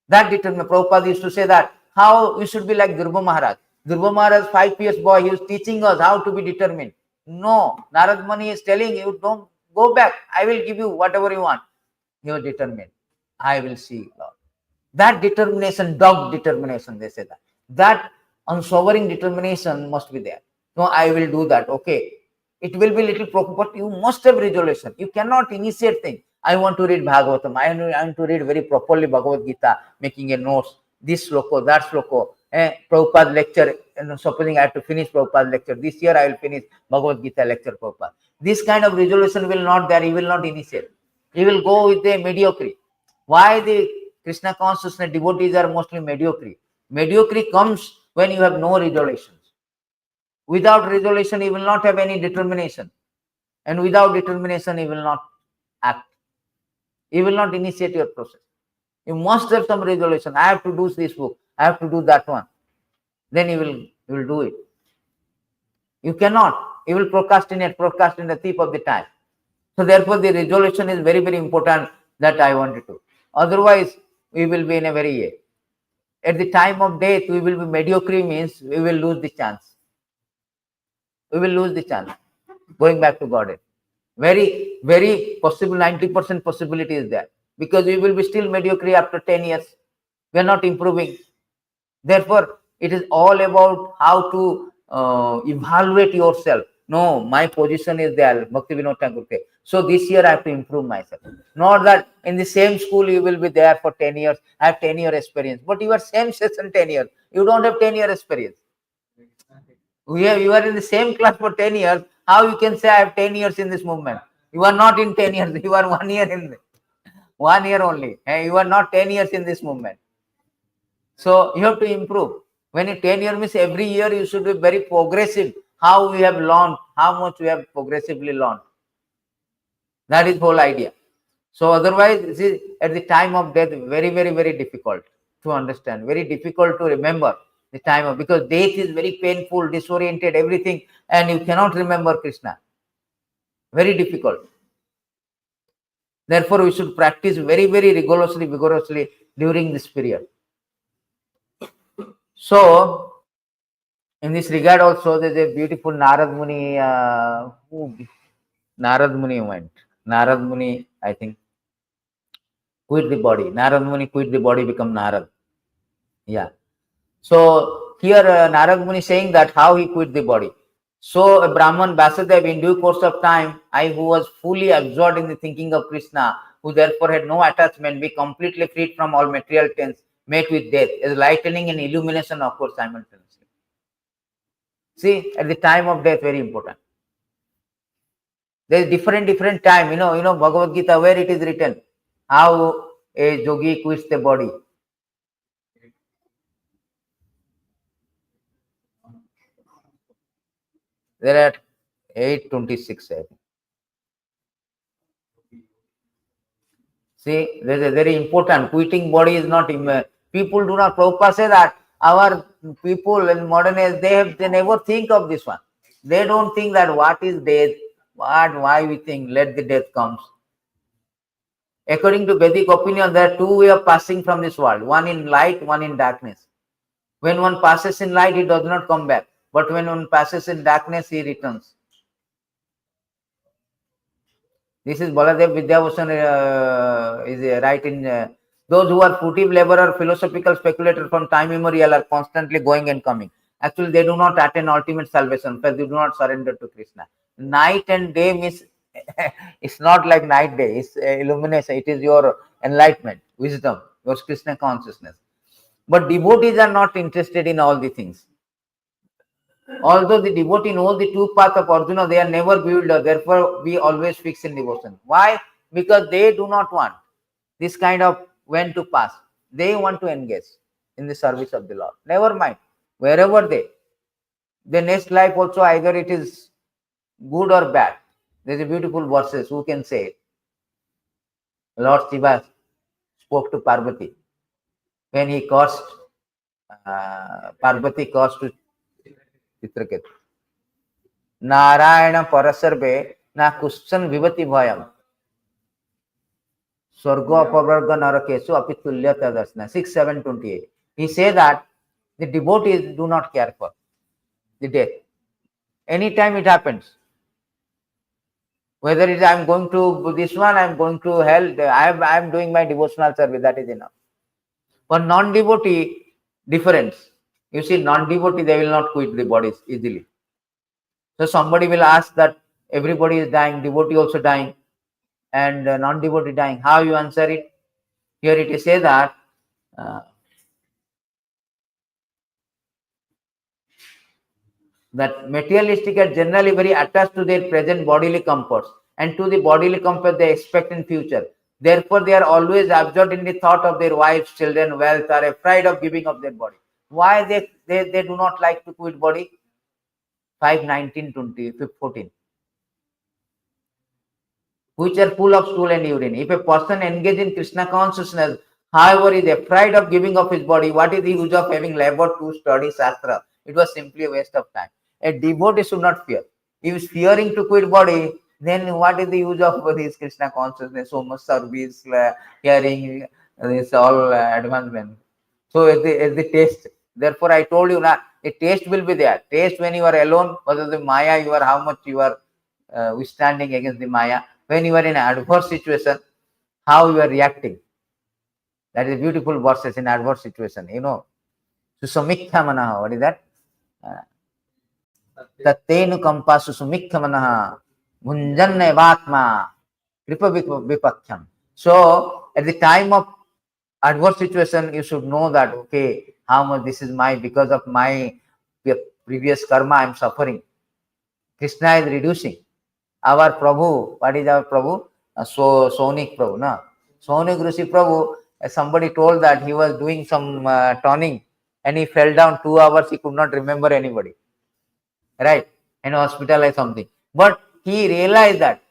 That determines. Prabhupada used to say that, how we should be like Dhruva Maharaj. Dhruva Maharaj, 5 years boy, he was teaching us how to be determined. No, Narad Muni is telling you, don't go back. I will give you whatever you want. He was determined. I will see Lord. That determination, dogged determination, they say that. That unswerving determination must be there. No, I will do that. Okay. It will be little broken, but you must have resolution. You cannot initiate things. I want to read Bhagavatam. I want to read very properly Bhagavad Gita, making a notes. This sloka, that sloka. Prabhupada lecture. Supposing I have to finish Prabhupada lecture. This year I will finish Bhagavad Gita lecture Prabhupada. This kind of resolution will not there. He will not initiate. He will go with a mediocrity. Why the Krishna consciousness devotees are mostly mediocre? Mediocre comes when you have no resolutions. Without resolution, you will not have any determination. And without determination, you will not act. You will not initiate your process. You must have some resolution. I have to do this book. I have to do that one. Then you will do it. You cannot. You will procrastinate the thief of the time. So therefore, the resolution is very, very important that I wanted to. Otherwise, we will be in a very at the time of death, we will be mediocre, means we will lose the chance. We will lose the chance going back to Godhead. Very, very possible, 90% possibility is there, because we will be still mediocre after 10 years. We are not improving. Therefore, it is all about how to evaluate yourself. No, my position is there, Bhakti Vinod Thakur. So this year I have to improve myself. Not that in the same school you will be there for 10 years, I have 10-year experience. But you are same session 10 years. You don't have 10-year experience. You are in the same class for 10 years. How you can say I have 10 years in this movement? You are not in 10 years. You are 1 year in 1 year only. You are not 10 years in this movement. So you have to improve. When you 10 years means every year you should be very progressive. How we have learned, how much we have progressively learned. That is the whole idea. So otherwise, this is at the time of death very, very, very difficult to understand. Very difficult to remember the time of, because death is very painful, disoriented, everything, and you cannot remember Krishna. Very difficult. Therefore, we should practice very, very vigorously during this period. So, in this regard also, there is a beautiful Narad Muni, Narad Muni went. Narad Muni, I think, quit the body. Narad Muni quit the body, become Narad. Yeah. So, here Narad Muni saying that how he quit the body. So, a Brahman Vasudev, in due course of time, I who was fully absorbed in the thinking of Krishna, who therefore had no attachment, be completely freed from all material tense, met with death, as lightning and illumination occur simultaneously. See, at the time of death, very important. There is different time, you know, Bhagavad Gita, where it is written, how a yogi quits the body. There are 8:26, I think. See, there is a very important, quitting body is not, people do not, Prabhupada say that our people in modern age, they never think of this one. They don't think that what is death, why we think, let the death comes. According to Vedic opinion, there are two ways of passing from this world, one in light, one in darkness. When one passes in light, he does not come back. But when one passes in darkness, he returns. This is Baladev Vidyabhushan is right in those who are furtive laborer, philosophical speculator from time immemorial are constantly going and coming. Actually, they do not attain ultimate salvation because they do not surrender to Krishna. Night and day means it's not like night day, it's illumination, it is your enlightenment, wisdom, your Krishna consciousness. But devotees are not interested in all the things. Although the devotee knows the two paths of Arjuna, they are never bewildered. Therefore, we always fix in devotion. Why? Because they do not want this kind of when to pass. They want to engage in the service of the Lord. Never mind. Wherever the next life also, either it is good or bad. There's a beautiful verses. Who can say it? Lord Shiva spoke to Parvati when he cursed Parvati cursed to Chitraketu. Narayana parasarve na kushan vivati bhayam. Swarga pavarga narakesu apitulyata dasna. 6:7:28. He said that the devotees do not care for the death. Anytime it happens. Whether it is I am going to this one, I am going to hell, I am doing my devotional service, that is enough. For non-devotee, difference. You see, non-devotee, they will not quit the bodies easily. So somebody will ask that everybody is dying, devotee also dying, and non-devotee dying. How you answer it? Here it is say that that materialistic are generally very attached to their present bodily comforts and to the bodily comfort they expect in future. Therefore, they are always absorbed in the thought of their wives, children, wealth, are afraid of giving up their body. Why they do not like to quit body? 5:19:14. Which are full of stool and urine. If a person engaged in Krishna consciousness, however, is afraid of giving up his body, what is the use of having labored to study Shastra? It was simply a waste of time. A devotee should not fear. If he is fearing to quit body, then what is the use of his Krishna consciousness? So much service, hearing, this all advancement. So as the taste. Therefore, I told you that a taste will be there. Taste when you are alone, whether the Maya, you are how much you are withstanding against the Maya. When you are in an adverse situation, how you are reacting. That is beautiful verses in adverse situation. You know, Susumikha manaha. What is that? Tattenu kampa susumikha manaha. Bhunjanne vatma. Kripa vipakhyam. So, at the time of adverse situation, you should know that, okay, how much this is because of my previous karma, I am suffering. Krishna is reducing. Our Prabhu, what is our Prabhu? Sonik Prabhu, no? Sonik Rishi Prabhu, somebody told that he was doing some toning and he fell down 2 hours, he could not remember anybody, right? In hospital or something. But he realized that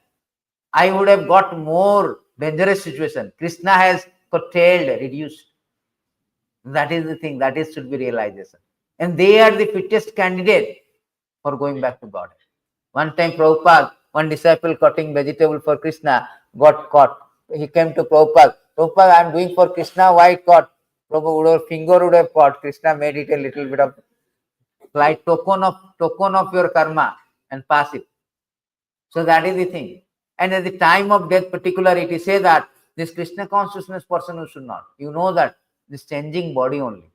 I would have got more dangerous situation. Krishna has curtailed, reduced. That is the thing, that is should be realization. And they are the fittest candidate for going back to God. One time Prabhupada, one disciple cutting vegetable for Krishna, got caught he came to Prabhupada. Prabhupada, I am doing for Krishna, why it caught? Prabhupada finger would have caught. Krishna made it a little bit of like token of your karma and pass it. So that is the thing. And at the time of death particular, it is say that this Krishna consciousness person who should not. You know that this changing body only.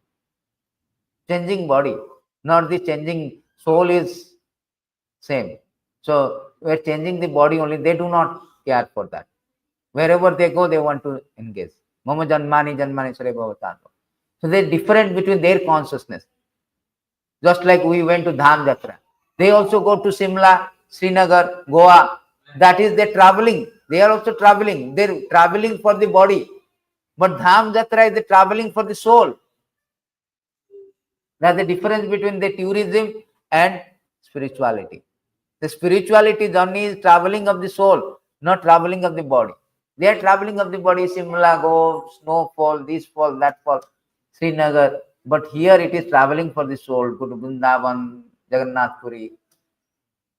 Changing body, not the changing soul is same. So we are changing the body only. They do not care for that. Wherever they go, they want to engage. Mama janmani janmani sare bhavatāto. So there is difference between their consciousness. Just like we went to Dham Jatra. They also go to Simla, Srinagar, Goa. That is their traveling. They are also traveling. They are traveling for the body. But Dham Jatra is the traveling for the soul. That's the difference between the tourism and spirituality. The spirituality journey is traveling of the soul, not traveling of the body. They are traveling of the body, Simla, go, snowfall, this fall, that fall, Srinagar. But here it is traveling for the soul, go to Vrindavan, Jagannath Puri,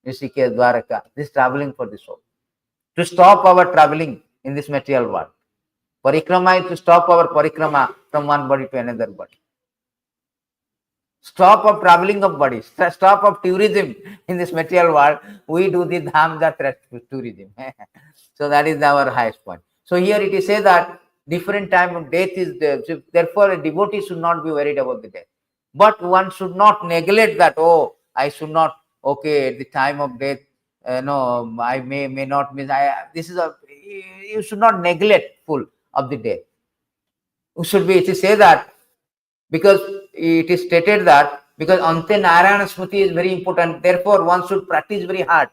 Rishikesh, Dwaraka. This traveling for the soul. To stop our traveling in this material world. Parikrama is to stop our parikrama from one body to another body. Stop of traveling of bodies, stop of tourism in this material world, we do the Dham Jatra tourism. So that is our highest point. So here it is said that different time of death is there. So therefore, a devotee should not be worried about the death. But one should not neglect that, oh, I should not, okay, at the time of death, no, I may not miss. You should not neglect full of the death. You should be, it is say that, because it is stated that because Ante Narayana Smriti is very important, therefore one should practice very hard.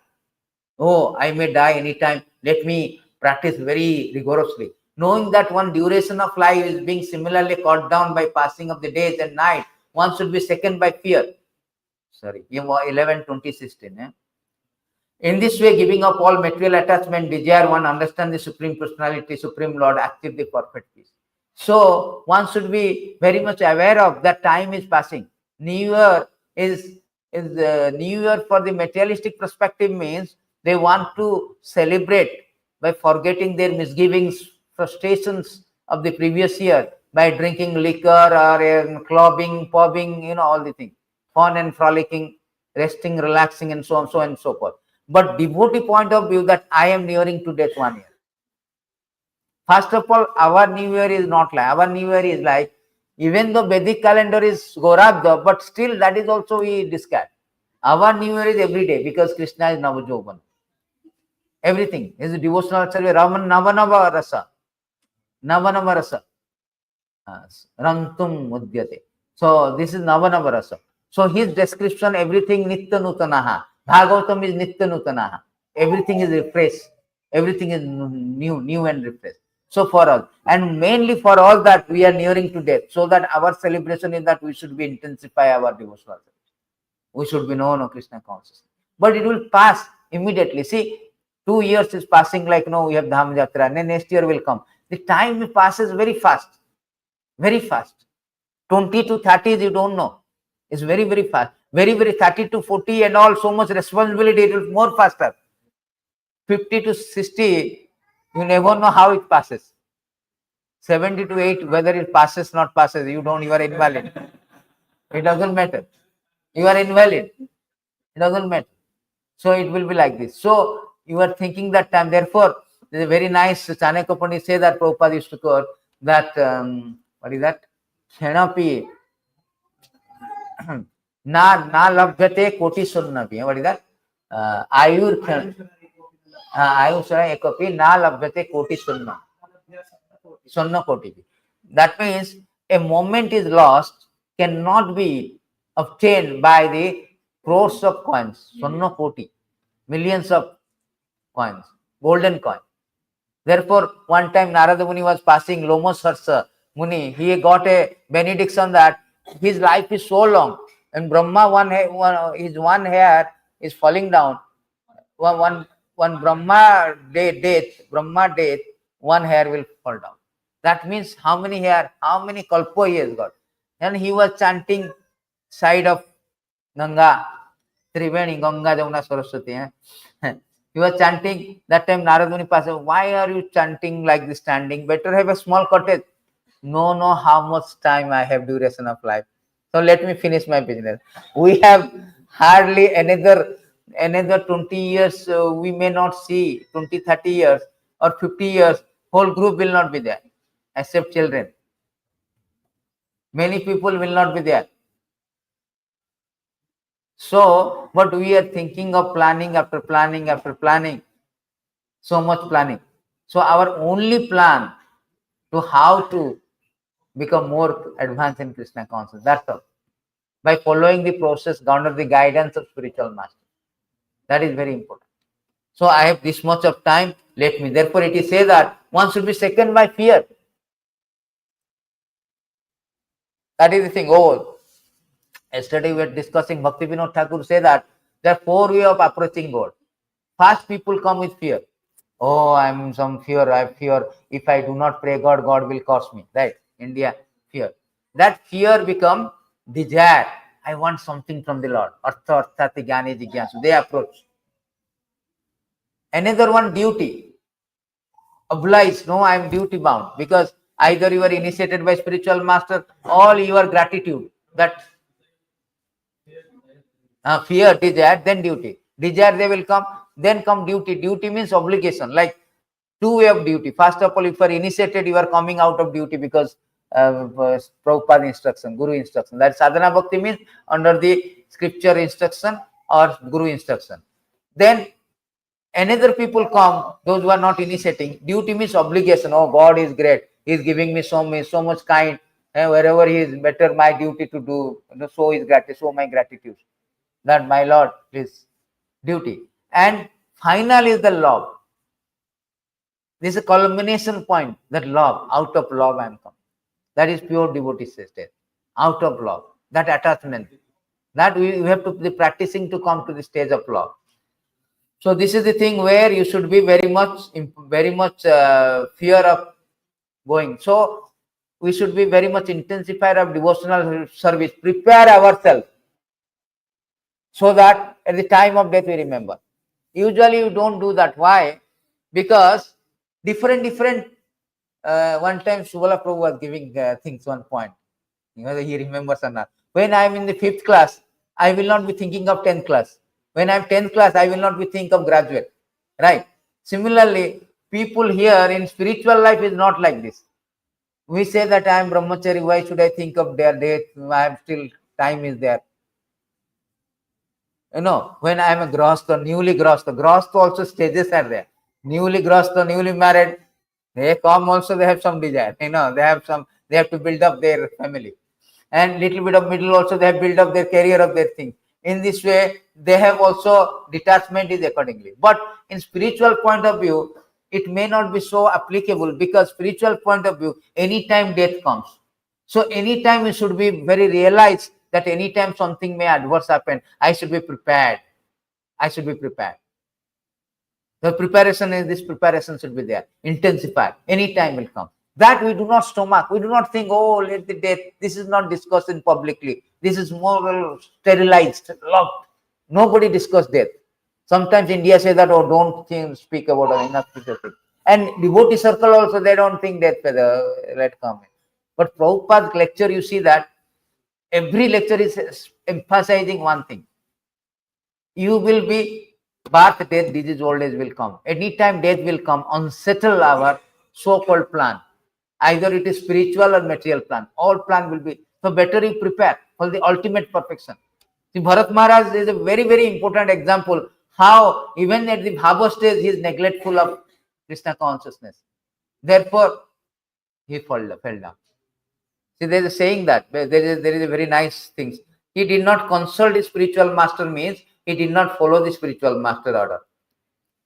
Oh, I may die anytime, let me practice very rigorously. Knowing that one duration of life is being similarly cut down by passing of the days and night, one should be shaken by fear. Sorry, 11:20:16. In this way, giving up all material attachment, desire, one understand the Supreme Personality, Supreme Lord, achieve the perfect peace. So one should be very much aware of that time is passing. New Year is New Year for the materialistic perspective means they want to celebrate by forgetting their misgivings, frustrations of the previous year by drinking liquor or clubbing, pubbing, all the things, fun and frolicking, resting, relaxing, and so on, so on and so forth. But devotee point of view that I am nearing to death 1 year. First of all, our New Year is not like, our New Year is like, even though Vedic calendar is Gaurabda, but still that is also we discard. Our New Year is every day because Krishna is Navajovan. Everything is a devotional survey. Raman Navanava Rasa. Navanava Rasa. Rantum Mudyate. So this is Navanava Rasa. So his description, everything Nitya Nutanaha. Bhagavatam is Nitya Nutanaha. Everything is refreshed. Everything is new and refreshed. So for all, and mainly for all that we are nearing to death, so that our celebration is that we should be intensify our devotional. We should be known of Krishna consciousness. But it will pass immediately. See, 2 years is passing like, we have Dham Jatra, and then next year will come. The time passes very fast. Very fast. 20 to 30, you don't know. It's very, very fast. Very, very 30 to 40 and all, so much responsibility, it will more faster. 50 to 60, you never know how it passes. 70 to 8, whether it passes, not passes, you are invalid. It doesn't matter. You are invalid. It doesn't matter. So it will be like this. So you are thinking that time. Therefore, there is a very nice Chanakya Pandit say that Prabhupada used to quote that, what is that? Khenapi na labhyate koti sunnapi. What is that? Ayur Ayushara ekopi na labhyate koti sunna. Sunna koti. That means a moment is lost cannot be obtained by the crores of coins. Sunna koti. Millions of coins. Golden coin. Therefore, one time Narada Muni was passing Lomos Harsa Muni. He got a benediction that his life is so long. And Brahma, his one hair is falling down. One Brahma death, one hair will fall down. That means how many hair, how many kalpo he has got. And he was chanting side of Ganga, Triveni, Ganga, Jamuna, Saraswati. He was chanting. That time Narad Muni passed. Why are you chanting like this, standing? Better have a small cottage. No, how much time I have duration of life. So let me finish my business. We have hardly another 20 years. We may not see 20, 30 years or 50 years. Whole group will not be there, except children. Many people will not be there. So, but we are thinking of planning after planning after planning. So much planning. So our only plan to how to become more advanced in Krishna consciousness. That's all. By following the process under the guidance of spiritual master. That is very important. So I have this much of time. Let me. Therefore, it is said that one should be shaken by fear. That is the thing. Oh, yesterday we were discussing. Bhakti Vinod Thakur say that there are 4 ways of approaching God. First, people come with fear. Oh, I'm some fear. I fear if I do not pray God, God will curse me. Right? India, fear. That fear become desire. I want something from the Lord. Artha arthati jnani jigyansu. They approach. Another one, duty. Obliged. No, I am duty bound. Because either you are initiated by spiritual master or your gratitude. That fear, desire, then duty. Desire, they will come. Then come duty. Duty means obligation. Like 2 ways of duty. First of all, if you are initiated, you are coming out of duty because Prabhupada instruction, Guru instruction. That sadhana bhakti means under the scripture instruction or Guru instruction. Then another people come, those who are not initiating. Duty means obligation. Oh, God is great. He is giving me so much kind. Wherever He is, better my duty to do. So is gratitude. So my gratitude. That my Lord is duty. And final is the love. This is a culmination point, that love, out of love I am come. That is pure devotee state. Out of love, that attachment. That we have to be practicing to come to the stage of love. So this is the thing where you should be very much fear of going. So we should be very much intensified of devotional service, prepare ourselves so that at the time of death we remember. Usually you don't do that. Why? Because different one time Subala Prabhu was giving things one point. He remembers or not. When I am in the 5th class, I will not be thinking of 10th class. When I am 10th class, I will not be thinking of graduate. Right? Similarly, people here in spiritual life is not like this. We say that I am brahmachari, why should I think of their death? I am still, time is there. When I am a grahastha, newly grahastha also stages are there. Newly grahastha, newly married, they come also, they have some desire. They have to build up their family. And little bit of middle also, they have built up their career of their thing. In this way, they have also detachment is accordingly. But in spiritual point of view, it may not be so applicable, because spiritual point of view, anytime death comes. So anytime we should be very realized that anytime something may adverse happen, I should be prepared. The preparation is, this preparation should be there. Intensify. Anytime will come. That we do not stomach. We do not think, oh, let the death. This is not discussed in publicly. This is more sterilized, locked. Nobody discuss death. Sometimes India say that, oh, don't speak about it, enough to think. And devotee circle also, they don't think death, let come. But Prabhupada's lecture, you see that every lecture is emphasizing one thing. You will be birth, death, disease, old age will come. Anytime death will come, unsettle our so-called plan. Either it is spiritual or material plan. All plan will be. So better you prepare for the ultimate perfection. See, Bharat Maharaj is a very, very important example how even at the bhava stage he is neglectful of Krishna consciousness. Therefore, he fell down. See, there is a saying that there is a very nice thing. He did not consult his spiritual master means he did not follow the spiritual master order.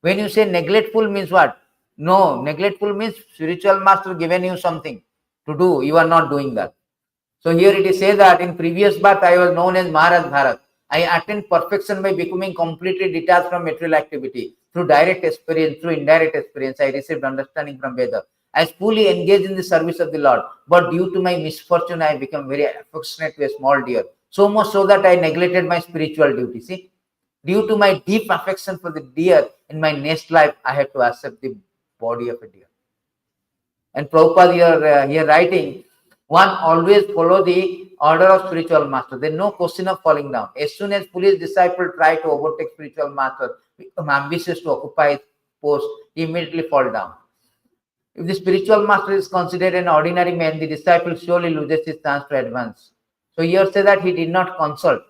When you say neglectful means what? No, neglectful means spiritual master given you something to do. You are not doing that. So here it is said that in previous birth I was known as Maharaj Bharat. I attained perfection by becoming completely detached from material activity. Through direct experience, through indirect experience, I received understanding from Veda. I was fully engaged in the service of the Lord. But due to my misfortune, I became very affectionate to a small deer. So much so that I neglected my spiritual duty. See, Due to my deep affection for the deer, in my next life, I had to accept the body of a deer. And Prabhupada here writing, one always follow the order of spiritual master. There is no question of falling down. As soon as foolish disciple try to overtake spiritual master, become ambitious to occupy his post, he immediately fall down. If the spiritual master is considered an ordinary man, the disciple surely loses his chance to advance. So here say that he did not consult.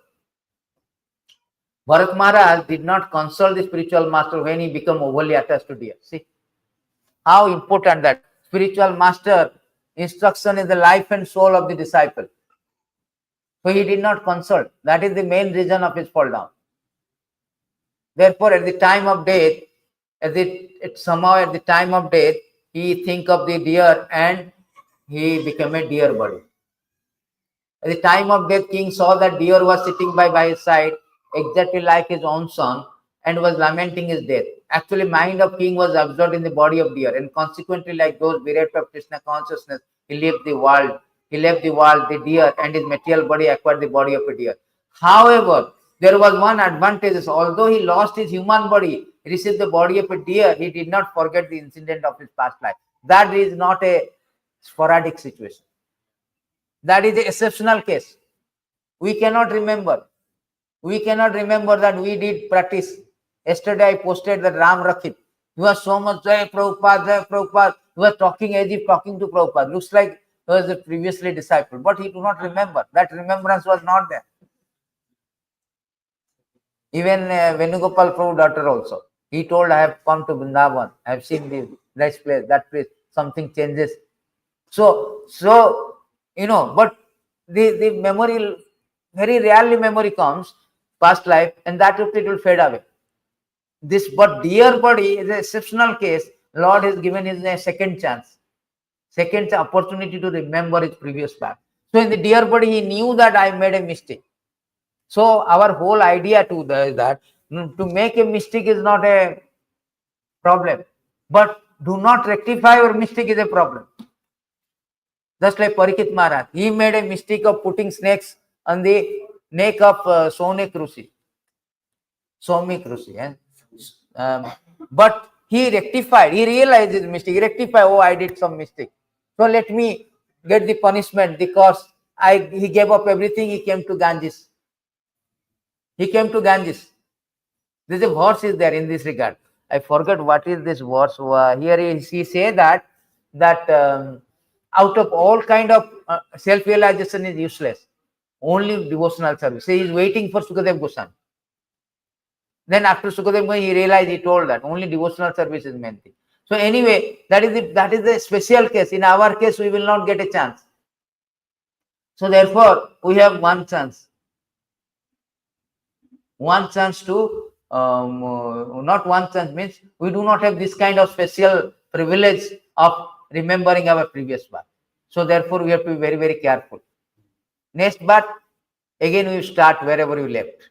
Bharat Maharaj did not consult the spiritual master when he became overly attached to deer. See how important that spiritual master instruction is the life and soul of the disciple. So he did not consult. That is the main reason of his fall down. Therefore, at the time of death, somehow at the time of death, he think of the deer and he became a deer body. At the time of death, king saw that deer was sitting by his side, exactly like his own son, and was lamenting his death. Actually, mind of king was absorbed in the body of deer, and consequently, like those bereft of Krishna consciousness, he left the world. The deer, and his material body acquired the body of a deer. However, there was one advantage. Although he lost his human body, he received the body of a deer, he did not forget the incident of his past life. That is not a sporadic situation. That is the exceptional case. We cannot remember. We cannot remember that we did practice. Yesterday I posted that Ram Rakhit. He was so much Jai Prabhupada, Jai Prabhupada. He was talking as if talking to Prabhupada. Looks like he was a previously disciple, but he do not remember. That remembrance was not there. Even Venugopal Prabhu daughter also. He told, I have come to Vrindavan. I have seen this place, that place. Something changes. So but the memory, very rarely memory comes, past life, and that it will fade away. But deer body is an exceptional case. Lord has given him a second chance, second opportunity to remember his previous path. So in the deer body, he knew that I made a mistake. So our whole idea is that to make a mistake is not a problem, but do not rectify your mistake is a problem. Just like Parikshit Maharaj, he made a mistake of putting snakes on the neck of Sonik Rushi. But he rectified, he realized his mistake, he rectified, oh, I did some mistake. So let me get the punishment because he gave up everything, he came to Ganges. This is a verse is there in this regard. I forgot what is this verse. Here he say that out of all kind of self-realization is useless. Only devotional service. So he is waiting for Sukadev Goswami. Then after Sukadev Goswami, he realized, he told that only devotional service is main thing. So anyway, that is the special case. In our case, we will not get a chance. So therefore, we have one chance. One chance to, not one chance means we do not have this kind of special privilege of remembering our previous birth. So therefore, we have to be very, very careful. Next birth, again we start wherever we left.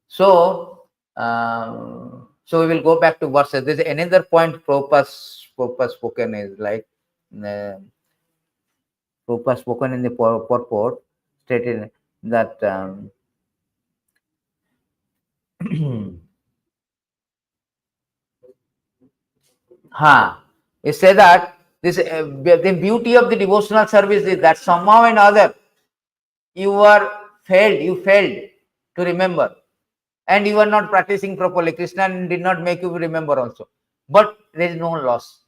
So we will go back to verses. There is another point Prabhupada spoken is like Prabhupada spoken in the purport stated that he said that the beauty of the devotional service is that somehow or other you failed to remember, and you are not practicing properly. Krishna did not make you remember also, but there is no loss.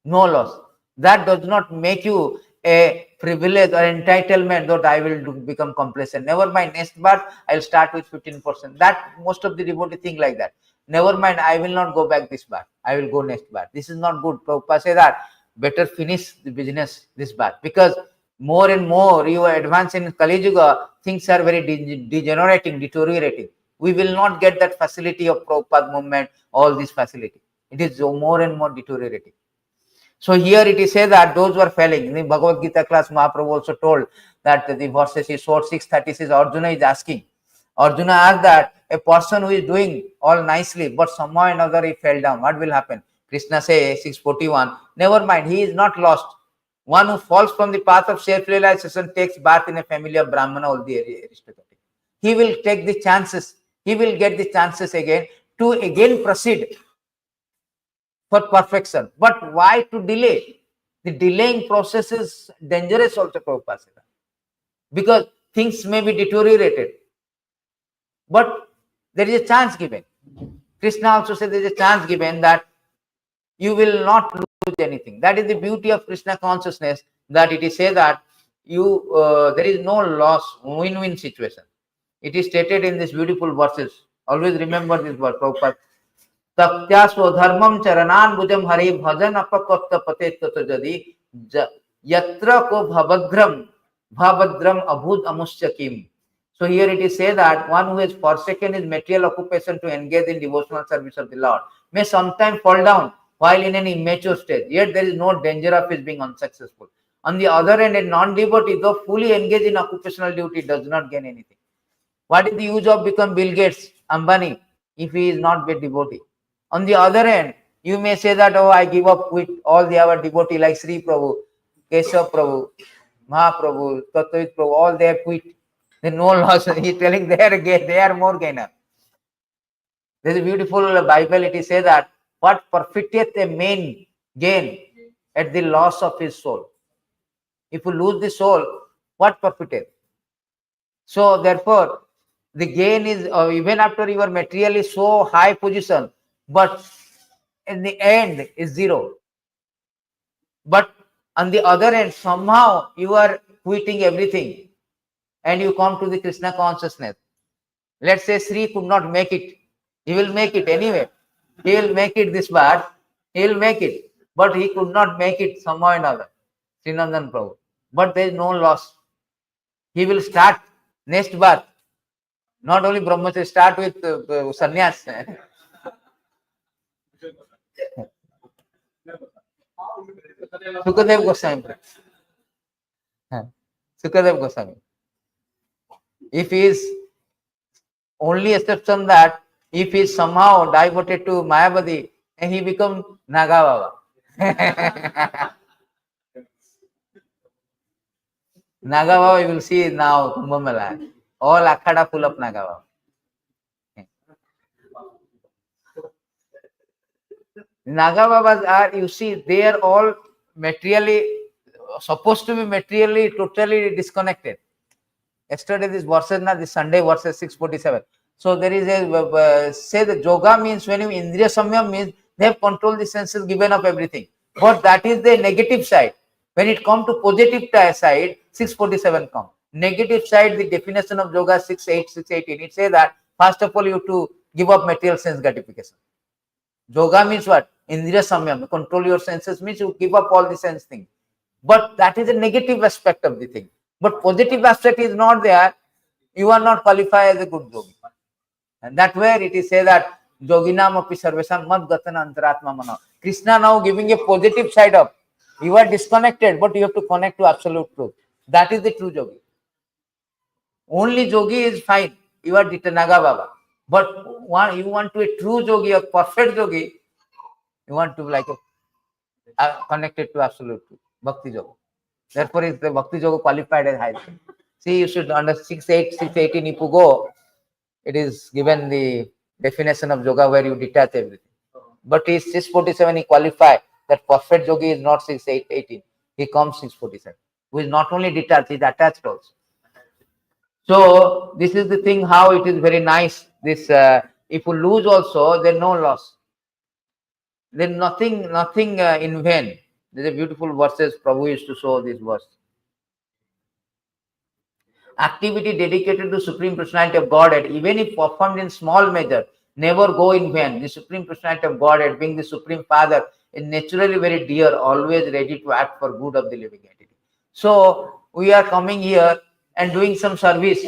No loss. That does not make you a privilege or entitlement that I will become complacent. Never mind, next birth I will start with 15%. That most of the devotee think like that. Never mind, I will not go back this birth. I will go next birth. This is not good. Prabhupada say that better finish the business this birth, because more and more you advance in Kali Yuga, things are very deteriorating. We will not get that facility of Prabhupada movement, all this facility. It is more and more deteriorating. So here it is said that those who are failing. In the Bhagavad Gita class, Mahaprabhu also told that the verses is 636, Arjuna is asking. Arjuna asked that a person who is doing all nicely, but somehow or another he fell down, what will happen? Krishna says, 641, never mind, he is not lost. One who falls from the path of self-realization takes birth in a family of Brahmana or the aristocratic. he will take the chances. He will get the chances again to again proceed for perfection. But why to delay? The delaying process is dangerous also, Prabhupada said, because things may be deteriorated. But there is a chance given. Krishna also said there is a chance given that you will not lose anything. That is the beauty of Krishna consciousness, that it is said that there is no loss, win-win situation. It is stated in these beautiful verses. Always remember this verse, Prabhupada. Tatya swadharmam charanan bhujam hari bhajan apakotya pate tato jadi yatra ko bhavadram abhud amusya kim. So here it is said that one who has forsaken his material occupation to engage in devotional service of the Lord may sometimes fall down while in an immature stage, yet there is no danger of his being unsuccessful. On the other hand, a non-devotee, though fully engaged in occupational duty, does not gain anything. What is the use of become Bill Gates, Ambani, if he is not a devotee? On the other hand, you may say that, oh, I give up with all the other devotee like Sri Prabhu, Keshav Prabhu, Mahaprabhu, Tattavit Prabhu, all they have quit. They no loss. He is telling they are more gainer. There is a beautiful Bible. It is said that what profiteth a man gain at the loss of his soul. If you lose the soul, what profiteth? So therefore, the gain is even after you are materially so high position, but in the end is zero. But on the other hand, somehow you are quitting everything and you come to the Krishna consciousness. Let's say Sri could not make it. He will make it anyway. He will make it this birth. He will make it. But he could not make it somehow or another. Srinandan Prabhu. But there is no loss. He will start next birth. Not only Brahmacharya, start with sannyas. Sukadev Goswami. Sukadev Goswami. If he is only exception that if he is somehow diverted to Mayavadi and he becomes Naga Baba. Naga Baba you will see now Kumbh Mela. All Akhada full of Naga Baba. Naga Babas are, you see, they are all materially, supposed to be materially, totally disconnected. Yesterday this verses, this Sunday verses 647. So there is a, say the yoga means when you Indriya Samyam means they have controlled the senses, given up everything. But that is the negative side. When it comes to positive side, 647 comes. Negative side, the definition of yoga 6.8, 6.18. It says that first of all you have to give up material sense gratification. Yoga means what? Indriya Samyam. Control your senses means you give up all the sense thing. But that is a negative aspect of the thing. But positive aspect is not there. You are not qualified as a good yogi. And that's where it is said that Yoginam api sarvesam mad gatana antaratma mana. Krishna now giving a positive side up. You are disconnected, but you have to connect to absolute truth. That is the true yogi. Only yogi is fine. You are Naga Baba. But you want to be a true yogi, a perfect yogi, you want to like connected to absolute truth. Bhakti yoga. Therefore, is the Bhakti yoga qualified as high. See, you should under 6.8, 6.18 if you go, it is given the definition of yoga where you detach everything. But is 647 he qualified that perfect yogi is not 6.18. He comes 647. Who is not only detached, he is attached also. So this is the thing how it is very nice. This if you lose also, there is no loss. There is nothing in vain. There is a beautiful verses Prabhu used to show this verse. Activity dedicated to Supreme Personality of Godhead, even if performed in small measure, never go in vain. The Supreme Personality of Godhead, being the Supreme Father, is naturally very dear, always ready to act for good of the living entity. So we are coming here and doing some service,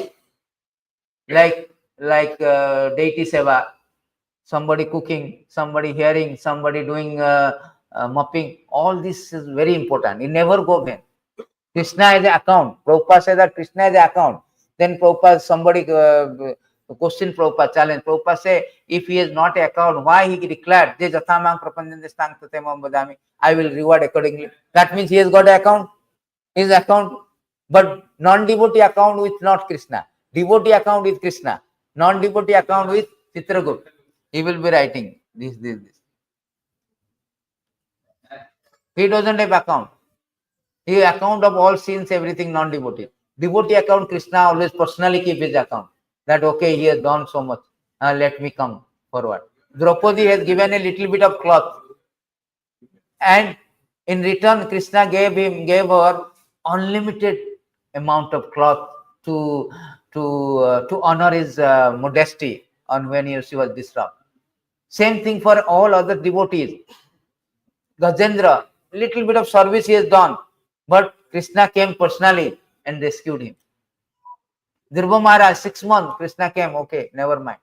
like deity seva, somebody cooking, somebody hearing, somebody doing mopping. All this is very important. It never go vain. Krishna is the account. Prabhupada said that Krishna is the account. Then Prabhupada, somebody question Prabhupada, challenge. Prabhupada say, if he is not an account, why he declared, I will reward accordingly. That means he has got an account. His account. But non-devotee account with not Krishna. Devotee account with Krishna, non-devotee account with Chitragupta. He will be writing this. He doesn't have account. He account of all sins, everything non-devotee. Devotee account, Krishna always personally keep his account. That okay, he has done so much. Let me come forward. Draupadi has given a little bit of cloth, and in return, Krishna gave her unlimited amount of cloth to honor his modesty on when she was disturbed. Same thing for all other devotees. Gajendra, little bit of service he has done, but Krishna came personally and rescued him. Dhruva Maharaj, 6 months, Krishna came, okay, never mind.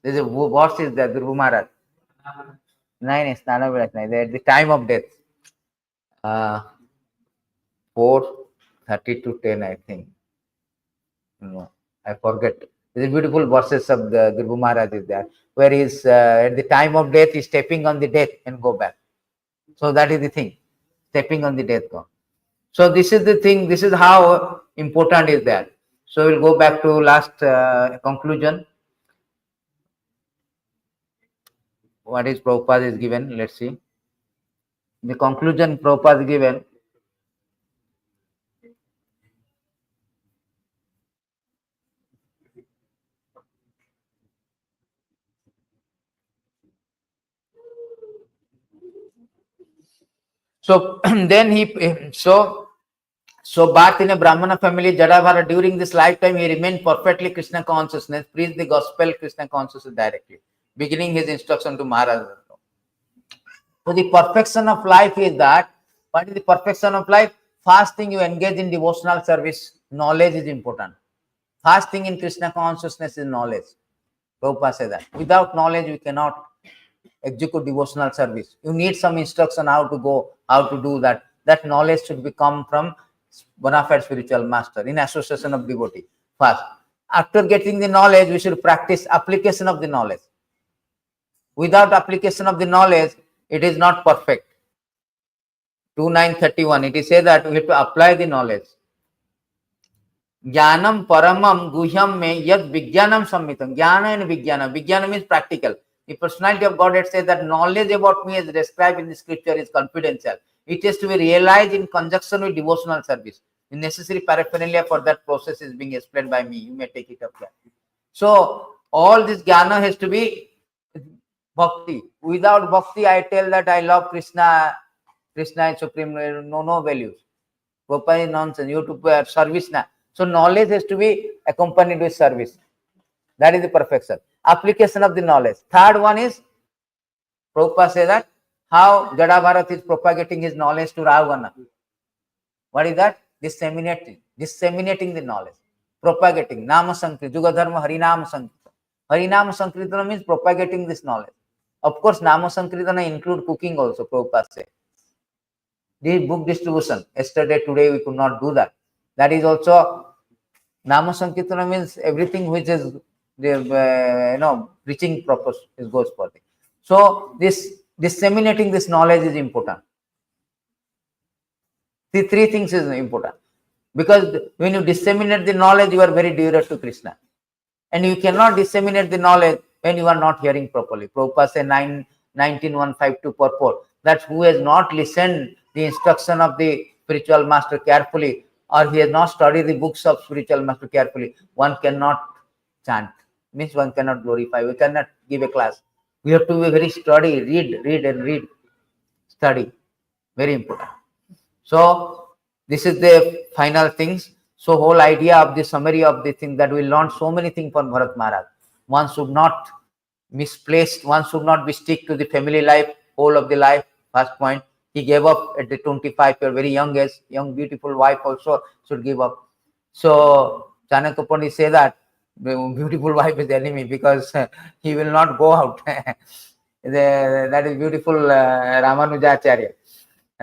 There's a verse is there, Dhruva Maharaj. 9 is at the time of death. 4:30 to 10, I think. No, I forget. There's beautiful verses of the Dhruva Maharaj is there, where he's at the time of death, he's stepping on the death and go back. So that is the thing, stepping on the death go. So this is the thing, this is how important is that. So we'll go back to last conclusion. What is Prabhupada is given? Let's see. The conclusion Prabhupada is given. So then so birth in a Brahmana family, Jadavara, during this lifetime, he remained perfectly Krishna consciousness, preached the gospel Krishna consciousness directly, beginning his instruction to Maharaj. So the perfection of life is that. What is the perfection of life? First thing, you engage in devotional service. Knowledge is important. First thing in Krishna consciousness is knowledge. Prabhupada said that. Without knowledge, we cannot execute devotional service. You need some instruction how to go, how to do that. That knowledge should become from bona fide spiritual master in association of devotee. First, after getting the knowledge, we should practice application of the knowledge. Without application of the knowledge, it is not perfect. 2931, it is said that we have to apply the knowledge. Jnanam paramam guhyam me yad vijnanam sammitam. Jnana and vijnana. Vijnana means practical. The personality of Godhead says that knowledge about me as described in the scripture is confidential. It is to be realized in conjunction with devotional service. The necessary paraphernalia for that process is being explained by me. You may take it up there. So all this jnana has to be bhakti. Without bhakti, I tell that I love Krishna. Krishna is supreme. No values. Prabhupada is nonsense. You have to service now. So knowledge has to be accompanied with service. That is the perfection. Application of the knowledge. Third one is, Prabhupada says that how Jadabharat is propagating his knowledge to Ravana. What is that? Disseminating the knowledge. Propagating. Nama Sankrita. Juga Dharma Harinama Sankrita. Harinama Sankritana means propagating this knowledge. Of course, Nama Sankritana include cooking also, Prabhupada says. The book distribution. Yesterday, today we could not do that. That is also Nama Sankirtana means everything which is the preaching purpose is goes for it. So this disseminating this knowledge is important. The three things is important, because when you disseminate the knowledge, you are very dear to Krishna, and you cannot disseminate the knowledge when you are not hearing properly. Prabhupada said 19:152 purport that who has not listened the instruction of the spiritual master carefully, or he has not studied the books of spiritual master carefully, one cannot chant. Means one cannot glorify. We cannot give a class. We have to be very study, read, study. Very important. So this is the final things. So whole idea of the summary of the thing that we learned so many things from Bharat Maharaj. One should not misplaced. One should not be stick to the family life, whole of the life. First point. He gave up at the 25 year, very young age. Young beautiful wife also should give up. So Chanakya Pandit say that beautiful wife is the enemy, because he will not go out. That is beautiful Ramanujacharya.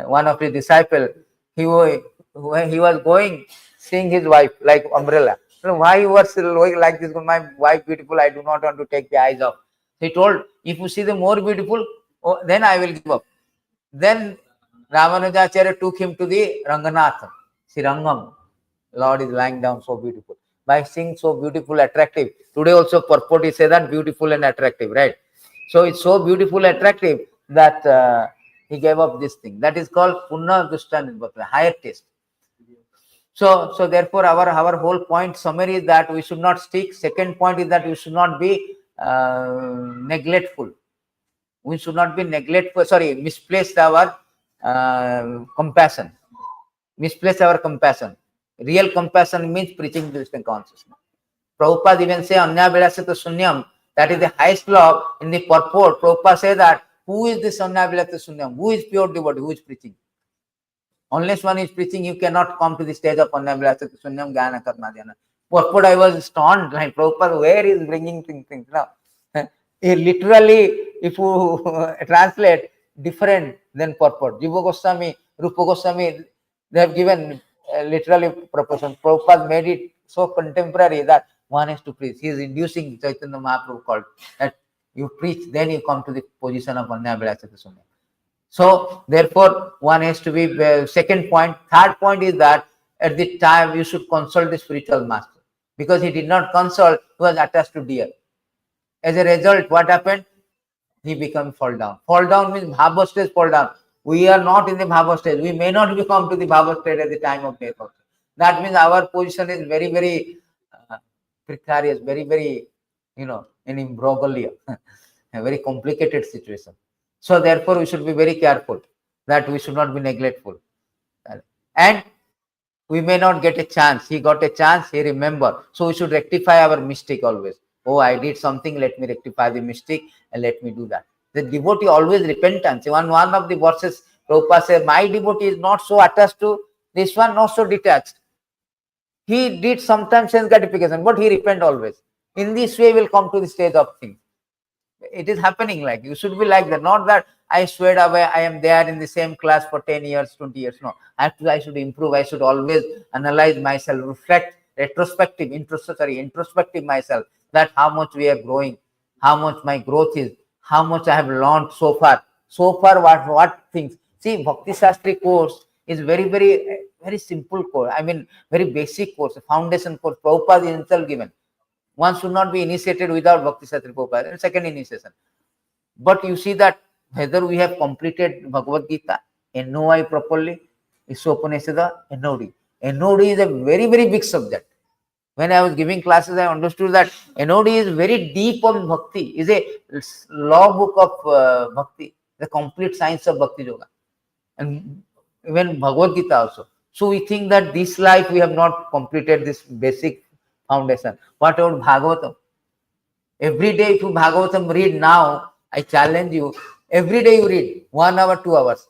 One of his disciples, he was going, seeing his wife like umbrella. So why you were going like this? My wife beautiful, I do not want to take the eyes off. He told, if you see the more beautiful, then I will give up. Then Ramanujacharya took him to the Ranganath, Srirangam. Lord is lying down so beautiful. By seeing so beautiful, attractive. Today also purport is say that beautiful and attractive, right? So it's so beautiful, attractive that he gave up this thing. That is called Punna Dustan, higher taste. So therefore our whole point summary is that we should not stick. Second point is that we should not be neglectful. We should not be neglectful. Sorry, misplaced our compassion. Misplace our compassion. Real compassion means preaching Krishna consciousness. Prabhupada even say Anya Vilasita Sunyam, that is the highest law. In the purport, Prabhupada say that who is this Anya Vilasita Sunyam? Who is pure devotee? Who is preaching? Unless one is preaching, you cannot come to the stage of Anya Vilasita Sunyam Jnana Karma Dhyana. Purport, I was stunned, like Prabhupada, where is bringing things now? Literally, if you translate, different than purport. Jiva Goswami, Rupa Goswami, they have given literally proportion. Prabhupada made it so contemporary that one has to preach. He is inducing Chaitanya Mahaprabhu called that you preach, then you come to the position of Anya Vilasita Sunyam. So therefore, one has to be second point. Third point is that at the time you should consult the spiritual master, because he did not consult, he was attached to deer. As a result, what happened? He became fall down. Fall down means bhava stage fall down. We are not in the bhava stage. We may not become to the bhava stage at the time of death also. That means our position is very, very precarious, very, very, in imbroglio, a very complicated situation. So therefore, we should be very careful that we should not be neglectful. And we may not get a chance. He got a chance, he remembered. So we should rectify our mistake always. Oh, I did something, let me rectify the mistake and let me do that. The devotee always repentance. One of the verses, Prabhupada said, my devotee is not so attached to this one, not so detached. He did sometimes sense gratification, but he repent always. In this way, we'll come to the stage of things. It is happening like, you should be like that. Not that I sweared away, I am there in the same class for 10 years, 20 years. No, I should improve. I should always analyze myself, reflect, introspective myself, that how much we are growing, how much my growth is, how much I have learned so far. So far, what things. See, Bhakti Shastri course is very, very, very simple course. I mean, very basic course, foundation course. Prabhupada is himself given. One should not be initiated without Bhakti Shastri Prabhupada. Second initiation. But you see that whether we have completed Bhagavad Gita, NOI properly, Isopanishad, NOD. NOD is a very, very big subject. When I was giving classes, I understood that NOD is very deep on Bhakti, is a law book of Bhakti, the complete science of Bhakti Yoga. And even Bhagavad Gita also. So we think that this life we have not completed this basic foundation. What about Bhagavatam? Every day if you Bhagavatam read now, I challenge you, every day you read 1 hour, 2 hours.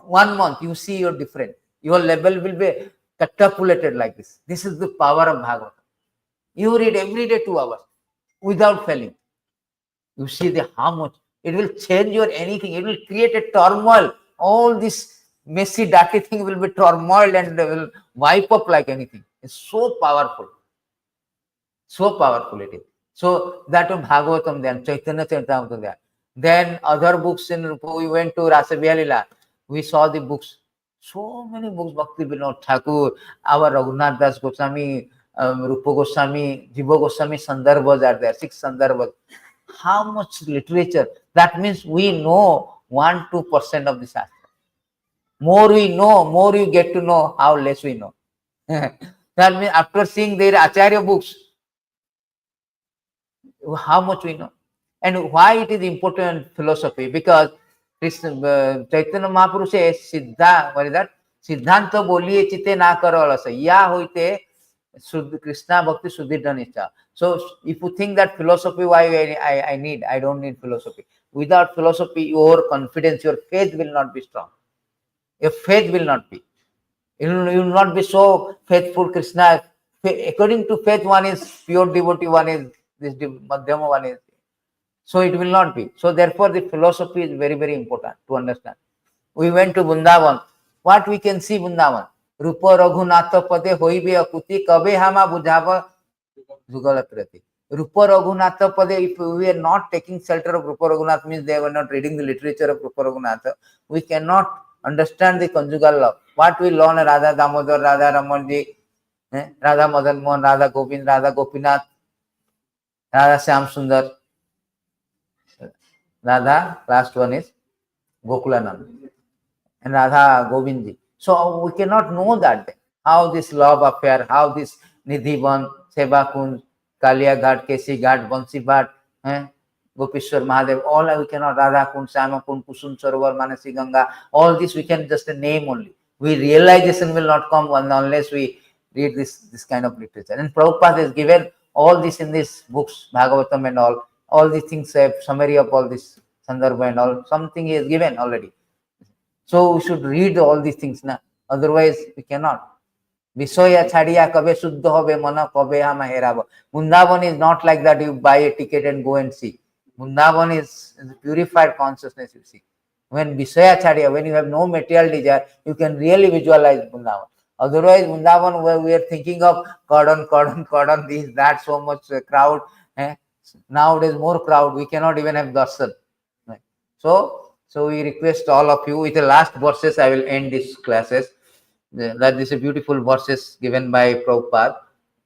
1 month, you see you're different. Your level will be catapulted like this. This is the power of Bhagavatam. You read every day 2 hours without failing. You see how much it will change your anything. It will create a turmoil. All this messy, dirty thing will be turmoil and will wipe up like anything. It's so powerful. So powerful it is. So that of Bhagavatam, then Chaitanya Charitamrita there. Then other books, we went to Rasa Vihalila. We saw the books. So many books, Bhakti Vinod Thakur, our Raghunath Das Goswami, Rupa Goswami, Jiva Goswami Sandarbhas are there, 6 Sandarbhas. How much literature? That means we know 1-2% of the Shastra. More we know, more you get to know how less we know. That means after seeing their Acharya books, how much we know. And why it is important philosophy? Because Chaitanya Mahaprabhu says, Siddha, what is that? Siddhanta boliye chite na karo alasa. Ya hoite Krishna Bhakti Suddhita Nishtha. So if you think that philosophy, why I don't need philosophy. Without philosophy, your confidence, your faith will not be strong. Your faith will not be. You will not be so faithful Krishna. According to faith, one is pure devotee, one is this Madhyama, one is. So it will not be. So therefore, the philosophy is very, very important to understand. We went to Vrindavan. What we can see Vrindavan? Rupa Raghunatha Pade Hoibe Akuti Kabe Hama Bujhava Jugalatrati. Rupa Raghunatha Pade, if we are not taking shelter of Rupa Raghunath, means they were not reading the literature of Rupa Raghunatha, we cannot understand the conjugal love. What we learn Radha Damodar, Radha Ramanji, Radha Madan Mohan, Radha Govind, Radha Gopinath, Radha Shyam Sundar, Radha, last one is Gokulanand, and Radha Govindji. So we cannot know that how this love affair, how this Nidhivan, Seva Kunj, Kalia Ghat, Kesi Ghat, Bansi Bhat, Gopishwar Mahadev, all we cannot, Radha Kund, Syama Kund, Kusum Sarovar, Manasi Ganga, all this we can just name only. We realization will not come unless we read this kind of literature. And Prabhupada has given all this in these books, Bhagavatam and all these things, summary of all this, Sandarbha and all, something he has given already. So we should read all these things now. Otherwise we cannot. Visoya chadiya kabe suddha hobe mana kabe hama heraba. Vrindavan is not like that you buy a ticket and go and see. Vrindavan is purified consciousness you see. When Visoya chadiya, when you have no material desire, you can really visualize Vrindavan. Otherwise, Vrindavan, where we are thinking of cordon, this, that, so much crowd. Nowadays, more crowd, we cannot even have darshan. So we request all of you, with the last verses, I will end these classes. That is a beautiful verses given by Prabhupada.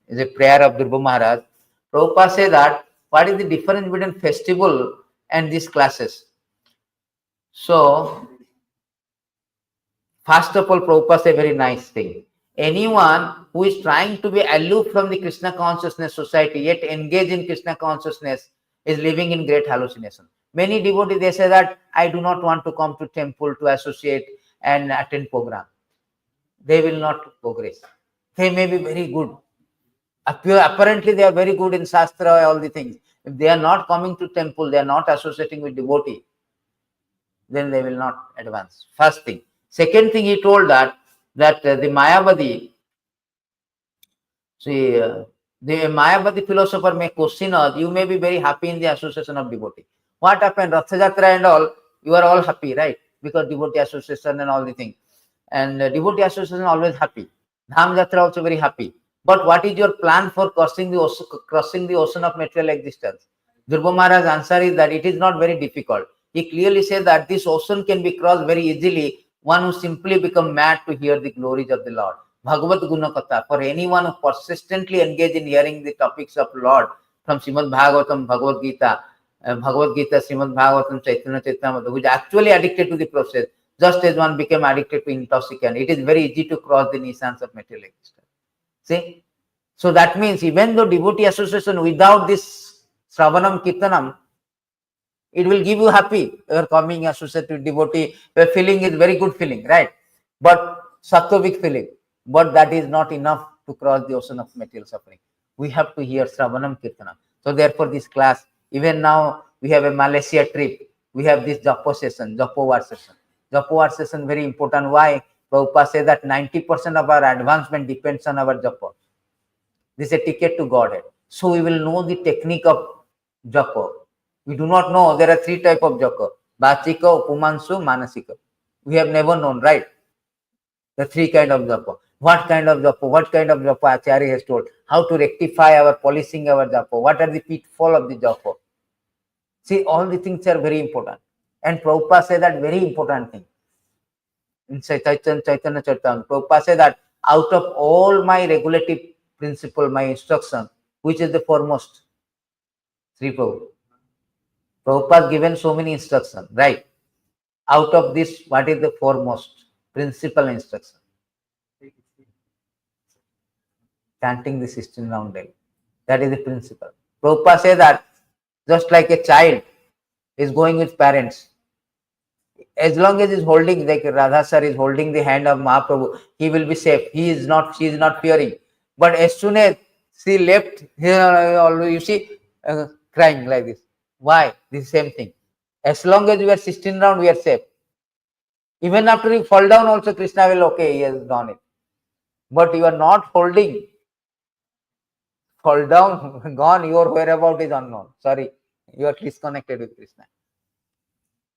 Is a prayer of Dhruva Maharaj. Prabhupada says that, what is the difference between festival and these classes? So, first of all, Prabhupada says a very nice thing. Anyone who is trying to be aloof from the Krishna consciousness society, yet engaged in Krishna consciousness, is living in great hallucination. Many devotees, they say that, I do not want to come to temple to associate and attend program. They will not progress. They may be very good. Apparently, they are very good in Shastra, all the things. If they are not coming to temple, they are not associating with devotee, then they will not advance. First thing. Second thing, he told that the Mayavadi, see, the Mayavadi philosopher may question us, you may be very happy in the association of devotee. What happened? Ratha Jatra and all, you are all happy, right? Because devotee association and all the things. And devotee association always happy. Dham Jatra also very happy. But what is your plan for crossing the ocean of material existence? Dhruva Maharaj's answer is that it is not very difficult. He clearly said that this ocean can be crossed very easily, one who simply become mad to hear the glories of the Lord. Bhagavad Gunakatha, for anyone who persistently engage in hearing the topics of Lord from Srimad Bhagavatam, Bhagavad Gita, Srimad Bhagavatam, Chaitanya Charitamrita, who is actually addicted to the process, just as one became addicted to intoxicant. It is very easy to cross the niches of material existence. See? So that means even though devotee association without this Shravanam Kirtanam, it will give you happy. You are coming associated with devotee, your feeling is very good feeling, right? But sattvic feeling. But that is not enough to cross the ocean of material suffering. We have to hear Shravanam Kirtanam. So therefore this class, even now we have a Malaysia trip, we have this Japo session, Japo war session. Japo war session very important. Why? Prabhupada says that 90% of our advancement depends on our Japo. This is a ticket to Godhead. So we will know the technique of Japo. We do not know. There are three types of Japo. Vachika, Upumansu, Manasika. We have never known, right? The three kind of Japo. What kind of Japo? What kind of Japo Acharya has told? How to rectify our polishing our Japo? What are the pitfall of the Japo? See, all the things are very important. And Prabhupada said that very important thing. In Chaitanya Charitamrita, Prabhupada said that out of all my regulative principle, my instruction, which is the foremost? Sri Prabhu. Prabhupada given so many instructions, right? Out of this, what is the foremost principal instruction? Chanting the 16 round daily. That is the principle. Prabhupada says that just like a child is going with parents, as long as he's holding, like Radha sir is holding the hand of Mahaprabhu, he will be safe. She is not fearing. But as soon as she left, you see, crying like this. Why? The same thing. As long as we are 16 round, we are safe. Even after you fall down also, Krishna will, okay, he has done it. But you are not holding. Fall down, gone, your whereabout is unknown. Sorry, you are disconnected with Krishna.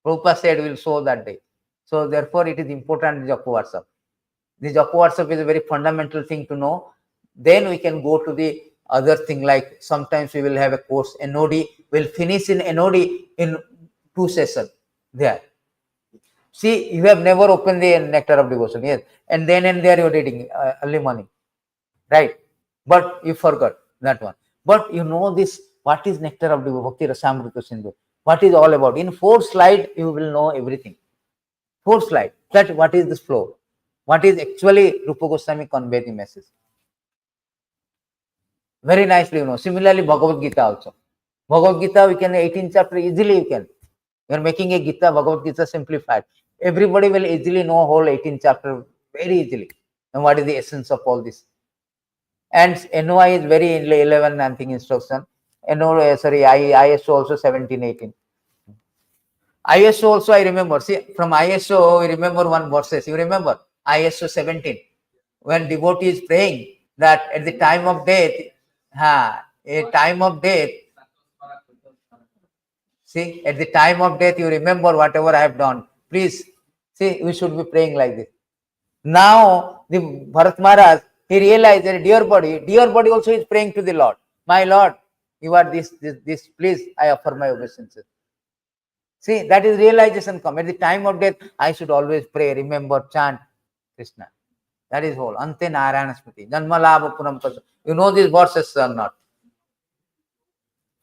Prabhupada said will show that day. So therefore it is important, Japo WhatsApp. The Japo WhatsApp is a very fundamental thing to know. Then we can go to the other thing, like sometimes we will have a course, NOD. We'll finish in NOD in 2 sessions there. See, you have never opened the Nectar of Devotion, yes. And then and there you are reading early morning. right? But you forgot that one. But you know this, what is nectar of Bhakti Rasamrita Sindhu? What is all about? In 4 slides, you will know everything. 4 slides. That what is this flow? What is actually Rupa Goswami conveyed the message? Very nicely, you know. Similarly, Bhagavad Gita also. Bhagavad Gita, we can 18 chapter easily you can. You are making a Gita, Bhagavad Gita simplified. Everybody will easily know whole 18 chapter very easily. And what is the essence of all this? And NOI is very 11 I think instruction. ISO also 17, 18. ISO also I remember. See, from ISO we remember one verses. You remember ISO 17 when devotee is praying that at the time of death, see, at the time of death, you remember whatever I have done. Please, see, we should be praying like this. Now, the Bharat Maharaj, he realized that dear body also is praying to the Lord. My Lord, you are this, please, I offer my obeisances. See, that is realization come. At the time of death, I should always pray, remember, chant Krishna. That is whole. Ante Narayana Smriti. Janmalabha Punam Pasu. You know these verses or not?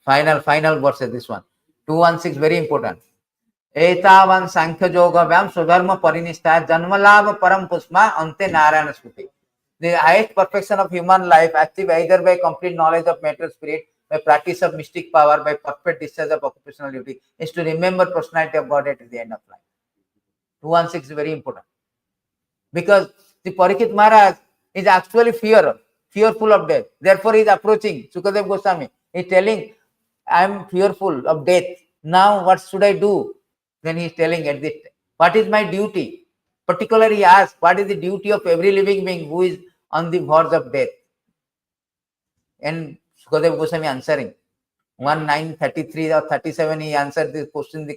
Final verses, this one. 216, very important. एतावान सांख्य योग व्याम स्वधर्म परिनिष्ठा जन्मलाभ परम पुष्मा अंते नारायण स्मृति. The highest perfection of human life achieved either by complete knowledge of matter spirit, by practice of mystic power, by perfect discharge of occupational duty, is to remember personality of God at the end of life. 216 is very important. Because the Parikshit Maharaj is actually fearful of death. Therefore, he is approaching Sukadev Goswami. He is telling, I am fearful of death. Now, what should I do? Then he is telling, what is my duty? Particularly, he asks, what is the duty of every living being who is on the verge of death? And Sukadev Goswami answering. 1933 or 37, he answered this question.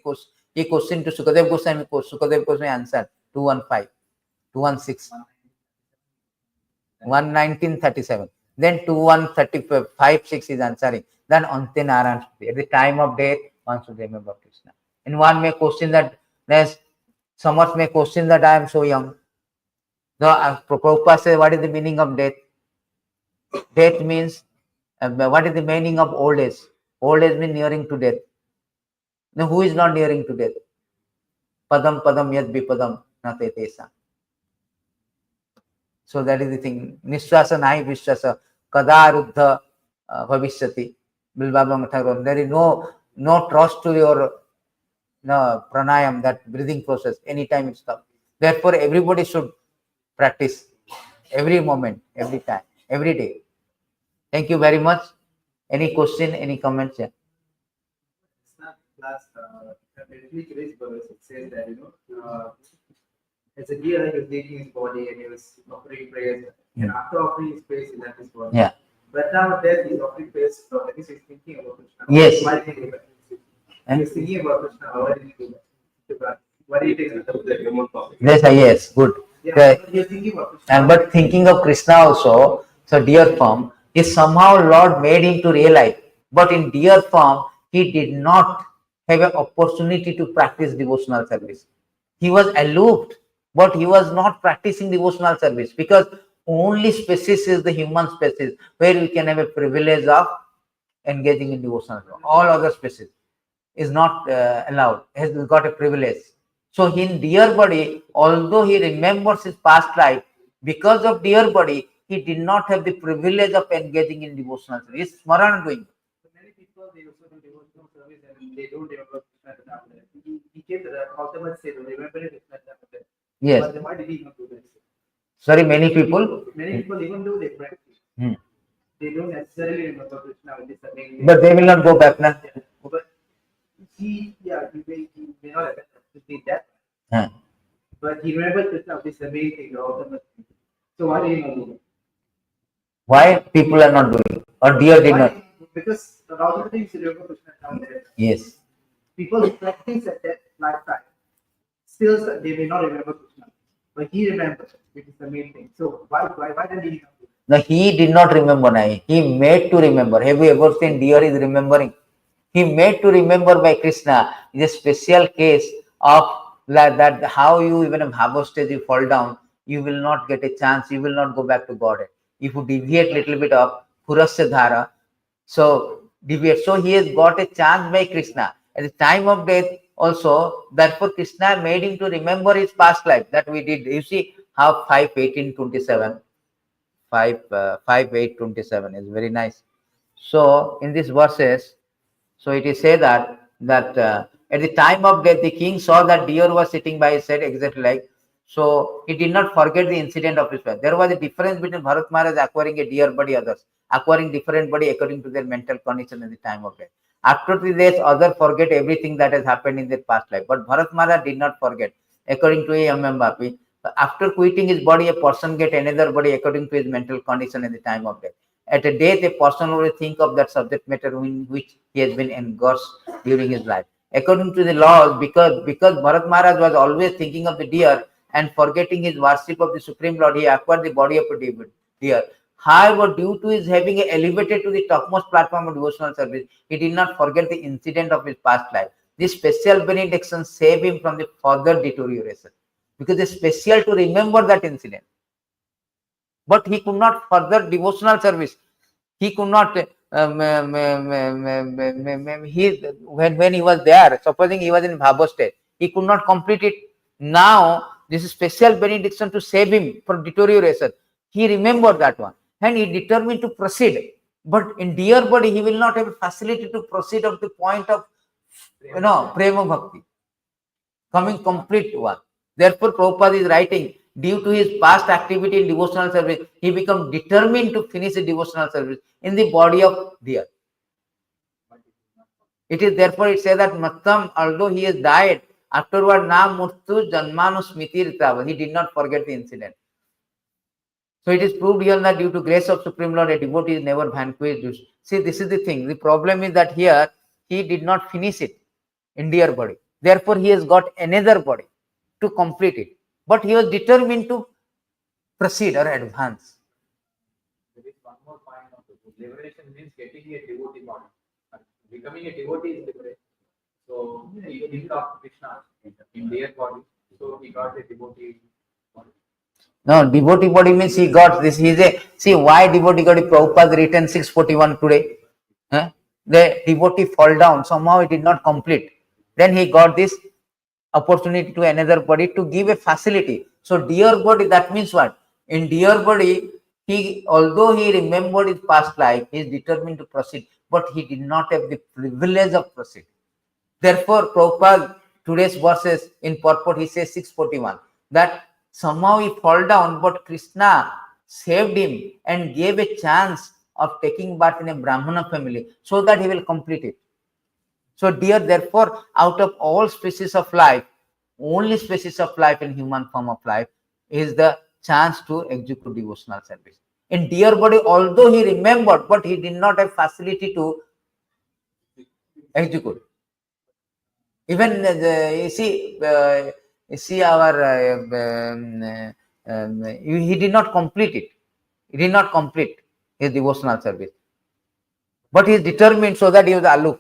He questioned to Sukadev Goswami. Sukadev Goswami answered 215, 216, 1937. Then 2135, 6 is answering. Then Ante Narayan, at the time of death, one should remember Krishna. And one may question that, some may question that I am so young. The Prabhupada says, what is the meaning of death? Death means, what is the meaning of old age? Old age means nearing to death. Now, who is not nearing to death? Padam padam yad vipadam nate tesa. So that is the thing. Nishwasa nahi vishwasa kada ruddha bhavishyati. There is no trust to your pranayam, that breathing process. Anytime it stops. Therefore, everybody should practice every moment, every time, every day. Thank you very much. Any question, any comments? Yeah. Last, today's verse, it says that, as a deer, he was taking his body and he was offering prayers. And after offering his prayers, he left his body. Yeah. But now death is offering prayers, so that means he's thinking about Krishna. Yes. Why did he do that? He's thinking about Krishna. Why did he do that? Why did he take that? Yes, good. Yeah, he's thinking about Krishna. And but thinking of Krishna also, so deer form, is somehow Lord made him to realize. But in deer form, he did not have an opportunity to practice devotional service. He was aloof, but he was not practicing devotional service, because only species is the human species where we can have a privilege of engaging in devotional service. All other species is not allowed, has got a privilege. So in deer body, although he remembers his past life, because of deer body, he did not have the privilege of engaging in devotional service. He's smarana doing. So many people, they also do devotional service and they don't remember Krishna after that. He came to the ultimate state of remembering Krishna after that. Yes. But why did he not do that? Sorry, many people, even though they practice, they don't necessarily remember Krishna when they are making. but they will not go back now. But he may not have did that. But he remembers Krishna, which is the main thing, the ultimate thing. So why did he not do it? Why people are not doing, or deer did not? Because the ultimate thing is to remember Krishna down there. Yes. People who practice at that lifetime, still they may not remember Krishna, but he remembers, which is the main thing. So why did he not do it? No, he did not remember. He made to remember. Have you ever seen deer is remembering? He made to remember by Krishna. Is a special case of that how you, even a bhava stage, you fall down, you will not get a chance, you will not go back to Godhead. if you deviate little bit of Purasya Dhara, so deviate. So he has got a chance by Krishna. At the time of death also, therefore Krishna made him to remember his past life that we did. You see how 5:18:27, 5:8:27 is very nice. So in these verses, so it is said that at the time of death, the king saw that deer was sitting by his side exactly like. So he did not forget the incident of his life. There was a difference between Bharat Maharaj acquiring a deer body, others acquiring different body according to their mental condition at the time of death. After 3 days, others forget everything that has happened in their past life. But Bharat Maharaj did not forget. According to a Yamambapi, after quitting his body, a person get another body according to his mental condition at the time of death. At a death, a person will think of that subject matter in which he has been engrossed during his life. According to the laws, because Bharat Maharaj was always thinking of the deer and forgetting his worship of the Supreme Lord, he acquired the body of a deer. However, due to his having elevated to the topmost platform of devotional service, he did not forget the incident of his past life. This special benediction saved him from the further deterioration, because it's special to remember that incident. But he could not further devotional service. He could not. When he was there, supposing he was in Bhava state, he could not complete it. Now this is special benediction to save him from deterioration. He remembered that one, and he determined to proceed. But in dear body, he will not have facility to proceed up to the point of prema bhakti, coming complete one. Therefore, Prabhupada is writing, due to his past activity in devotional service, he became determined to finish the devotional service in the body of deer. It is therefore it says that Mattam, although he has died, afterward na murtu janmanu smiti ritava. He did not forget the incident. So it is proved here that due to grace of Supreme Lord, a devotee is never vanquished. See, this is the thing. The problem is that here he did not finish it in deer body. Therefore, he has got another body to complete it. But he was determined to proceed or advance. There is one more point of it. Liberation means getting a devotee body. Becoming a devotee is liberation. So he think of Krishna in their body. So he got a devotee body. No, devotee body means he got this. See why devotee body Prabhupada written 641 today. The devotee fall down. Somehow he did not complete. Then he got this opportunity to another body to give a facility. So dear body, that means what? In dear body, although he remembered his past life, he is determined to proceed, but he did not have the privilege of proceed. Therefore, Prabhupada, today's verses in purport, he says 641, that somehow he fall down, but Krishna saved him and gave a chance of taking birth in a Brahmana family so that he will complete it. So deer, therefore, out of all species of life, only species of life in human form of life is the chance to execute devotional service. In deer body, although he remembered, but he did not have facility to execute. Even you see our he did not complete it. He did not complete his devotional service, but he is determined so that he was aloof.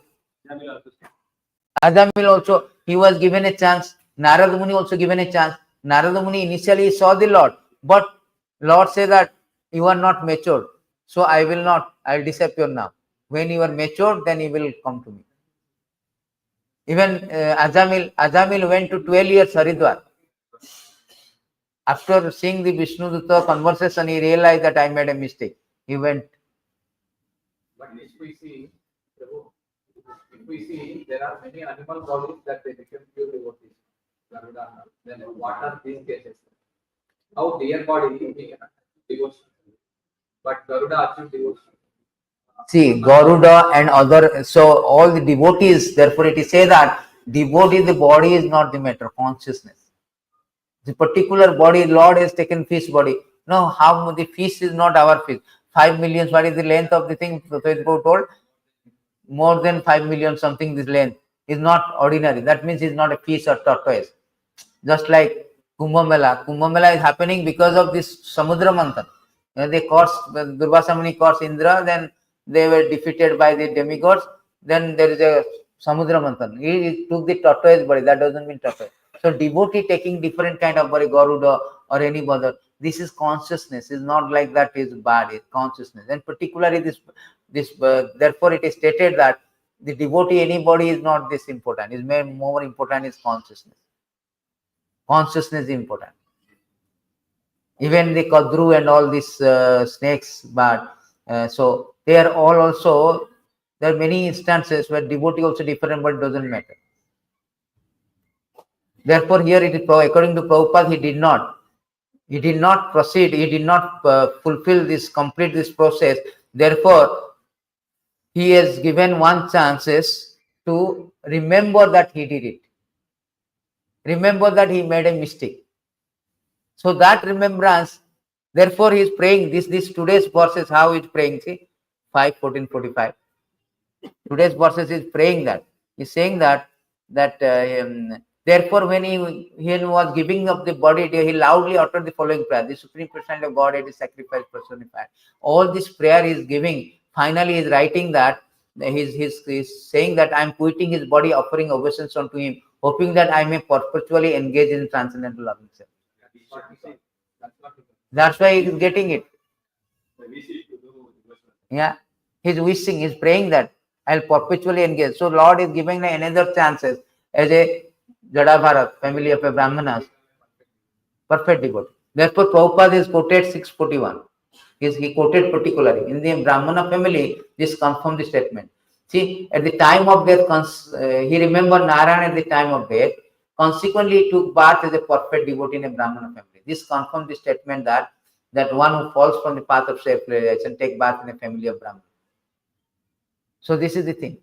Ajamil also, he was given a chance. Narada Muni also given a chance. Narada Muni initially saw the Lord, but Lord said that you are not matured, so I will disappear now. When you are matured, then you will come to me. Even Ajamil went to 12 years Haridwar. After seeing the Vishnu Dutta conversation, he realized that I made a mistake. He went. But if we see, there are many animal bodies that they become pure devotees. Then what are these cases? How deer body became devotion, but Garuda achieved devotion. See, Garuda and other, so all the devotees, therefore it is said that devotee, the body is not the matter, consciousness. The particular body, Lord has taken fish body. No, how the fish is not our fish. 5 million, what is the length of the thing? Told more than 5 million something this length is not ordinary. That means it's not a fish or tortoise. Just like Kumbh Mela. Kumbh Mela is happening because of this Samudra Manthan. They Durvasa Muni cursed Indra, then they were defeated by the demigods. Then there is a Samudra Manthan. He took the tortoise body. That doesn't mean tortoise. So devotee taking different kind of body, Garuda or any other. this is consciousness. It's not like that is body, consciousness. And particularly therefore it is stated that the devotee, anybody is not this important. Is more important is consciousness. Consciousness is important. Even the kadru and all these snakes, but so they are all also, there are many instances where devotee also different, but it doesn't matter. Therefore, here it is according to Prabhupada, he did not proceed, he did not complete this process. Therefore, he has given one chances to remember that he did it. Remember that he made a mistake. So that remembrance, therefore he is praying this today's verses, how he is praying, see, 5:14:45. Today's verses is praying that. He is saying that therefore when he was giving up the body, he loudly uttered the following prayer: the Supreme Personality of Godhead is sacrificed, personified. All this prayer is giving. Finally, he is writing that he's saying that I am quitting his body, offering obeisance unto him, hoping that I may perpetually engage in transcendental loving self. That's why he is getting it. Yeah, he's wishing, he's praying that I'll perpetually engage. So Lord is giving another chances as a Jadabharat, family of a Brahmanas, perfect devotee. Therefore, Prabhupada is quoted 641. He quoted particularly in the Brahmana family. This confirms the statement. See, at the time of death, he remembered Narayan at the time of death. Consequently, he took birth as a perfect devotee in a Brahmana family. This confirms the statement that one who falls from the path of self-realization take birth in a family of Brahmana. So this is the thing.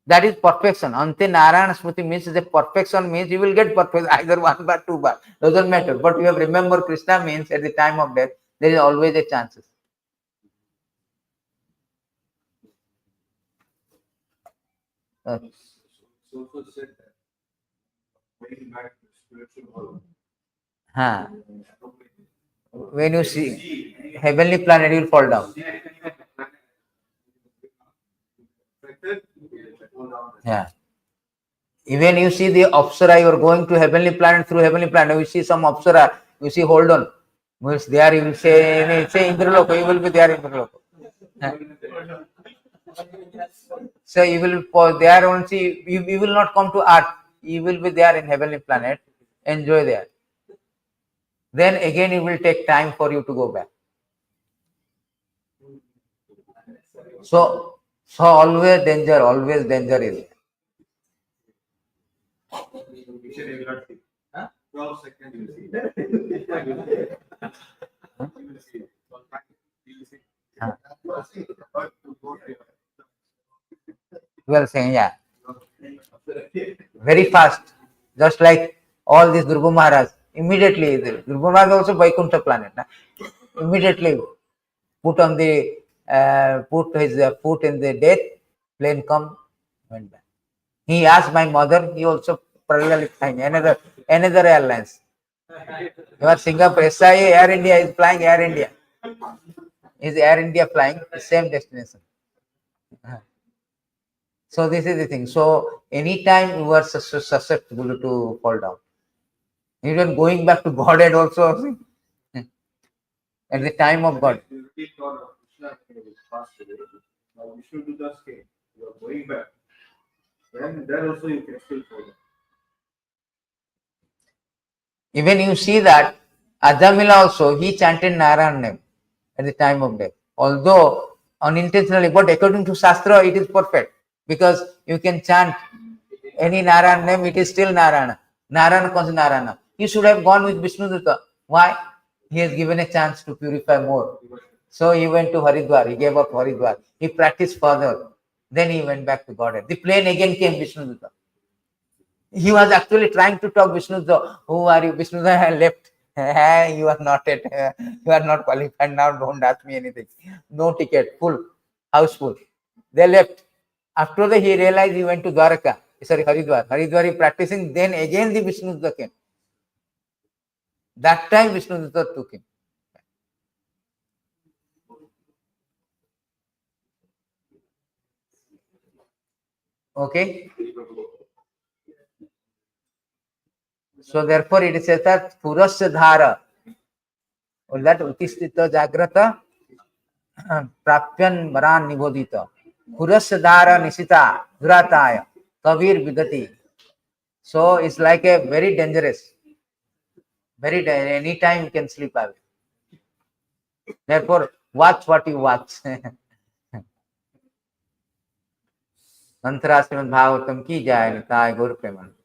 That is perfection. Ante Narayana Smriti means the perfection means you will get perfect either 1 bar, 2 bar. Doesn't matter. But you have remember Krishna means at the time of death, there is always a chances. So said that going back to spiritual world. When you see heavenly planet, you will fall down. Yeah. Even you see the Apsara, you are going to heavenly planet, through heavenly planet, you see some Apsara, you see, hold on. Means there you will say Indraloka, you will be there in Indraloka. So you will there only, you will not come to earth, you will be there in heavenly planet, enjoy there. Then again it will take time for you to go back. So always danger is. 12 seconds you will see. Well saying, yeah. Very fast. Just like all these Durga Maharaj. Immediately, the Durga Maharaj also Vaikuntha planet. Immediately put his foot in the death, plane come, went back. He asked my mother, he also parallelly flying another airlines. Your Singapore SIA Air India is flying Air India. Is Air India flying the same destination? So this is the thing. So anytime you are susceptible to fall down. Even going back to Godhead also at the time of God. Vishnu just came. You are going back. Then there also you can still fall down. Even you see that Ajamila also, he chanted Narayan name at the time of death. Although unintentionally, but according to Shastra, it is perfect. Because you can chant any Narayan name, it is still Narayana. Narayana comes Narayana. He should have gone with Vishnudutta. Why? He has given a chance to purify more. So he went to Haridwar. He gave up Haridwar. He practiced further. Then he went back to Godhead. The plane again came Vishnudutta. He was actually trying to talk Vishnudutta. Who are you? Vishnudutta left. You are not qualified now. Don't ask me anything. No ticket. Full. House full. They left. After that, he realized he went to Dwaraka. Sorry, Haridwar. Haridwar he practicing. Then again the Vishnudutta came. That time Vishnudutta took him. Okay. So therefore it says that Purasya Dhara, that utistita jagrata prapyan varan nibodita khurasadara nisita dhurataya kavir vidati. So it's like a very dangerous, anytime you can sleep away. Therefore, watch what you watch. अंतरा श्रीमद् भागवतम की जाय, निताय गौर प्रेमानंद।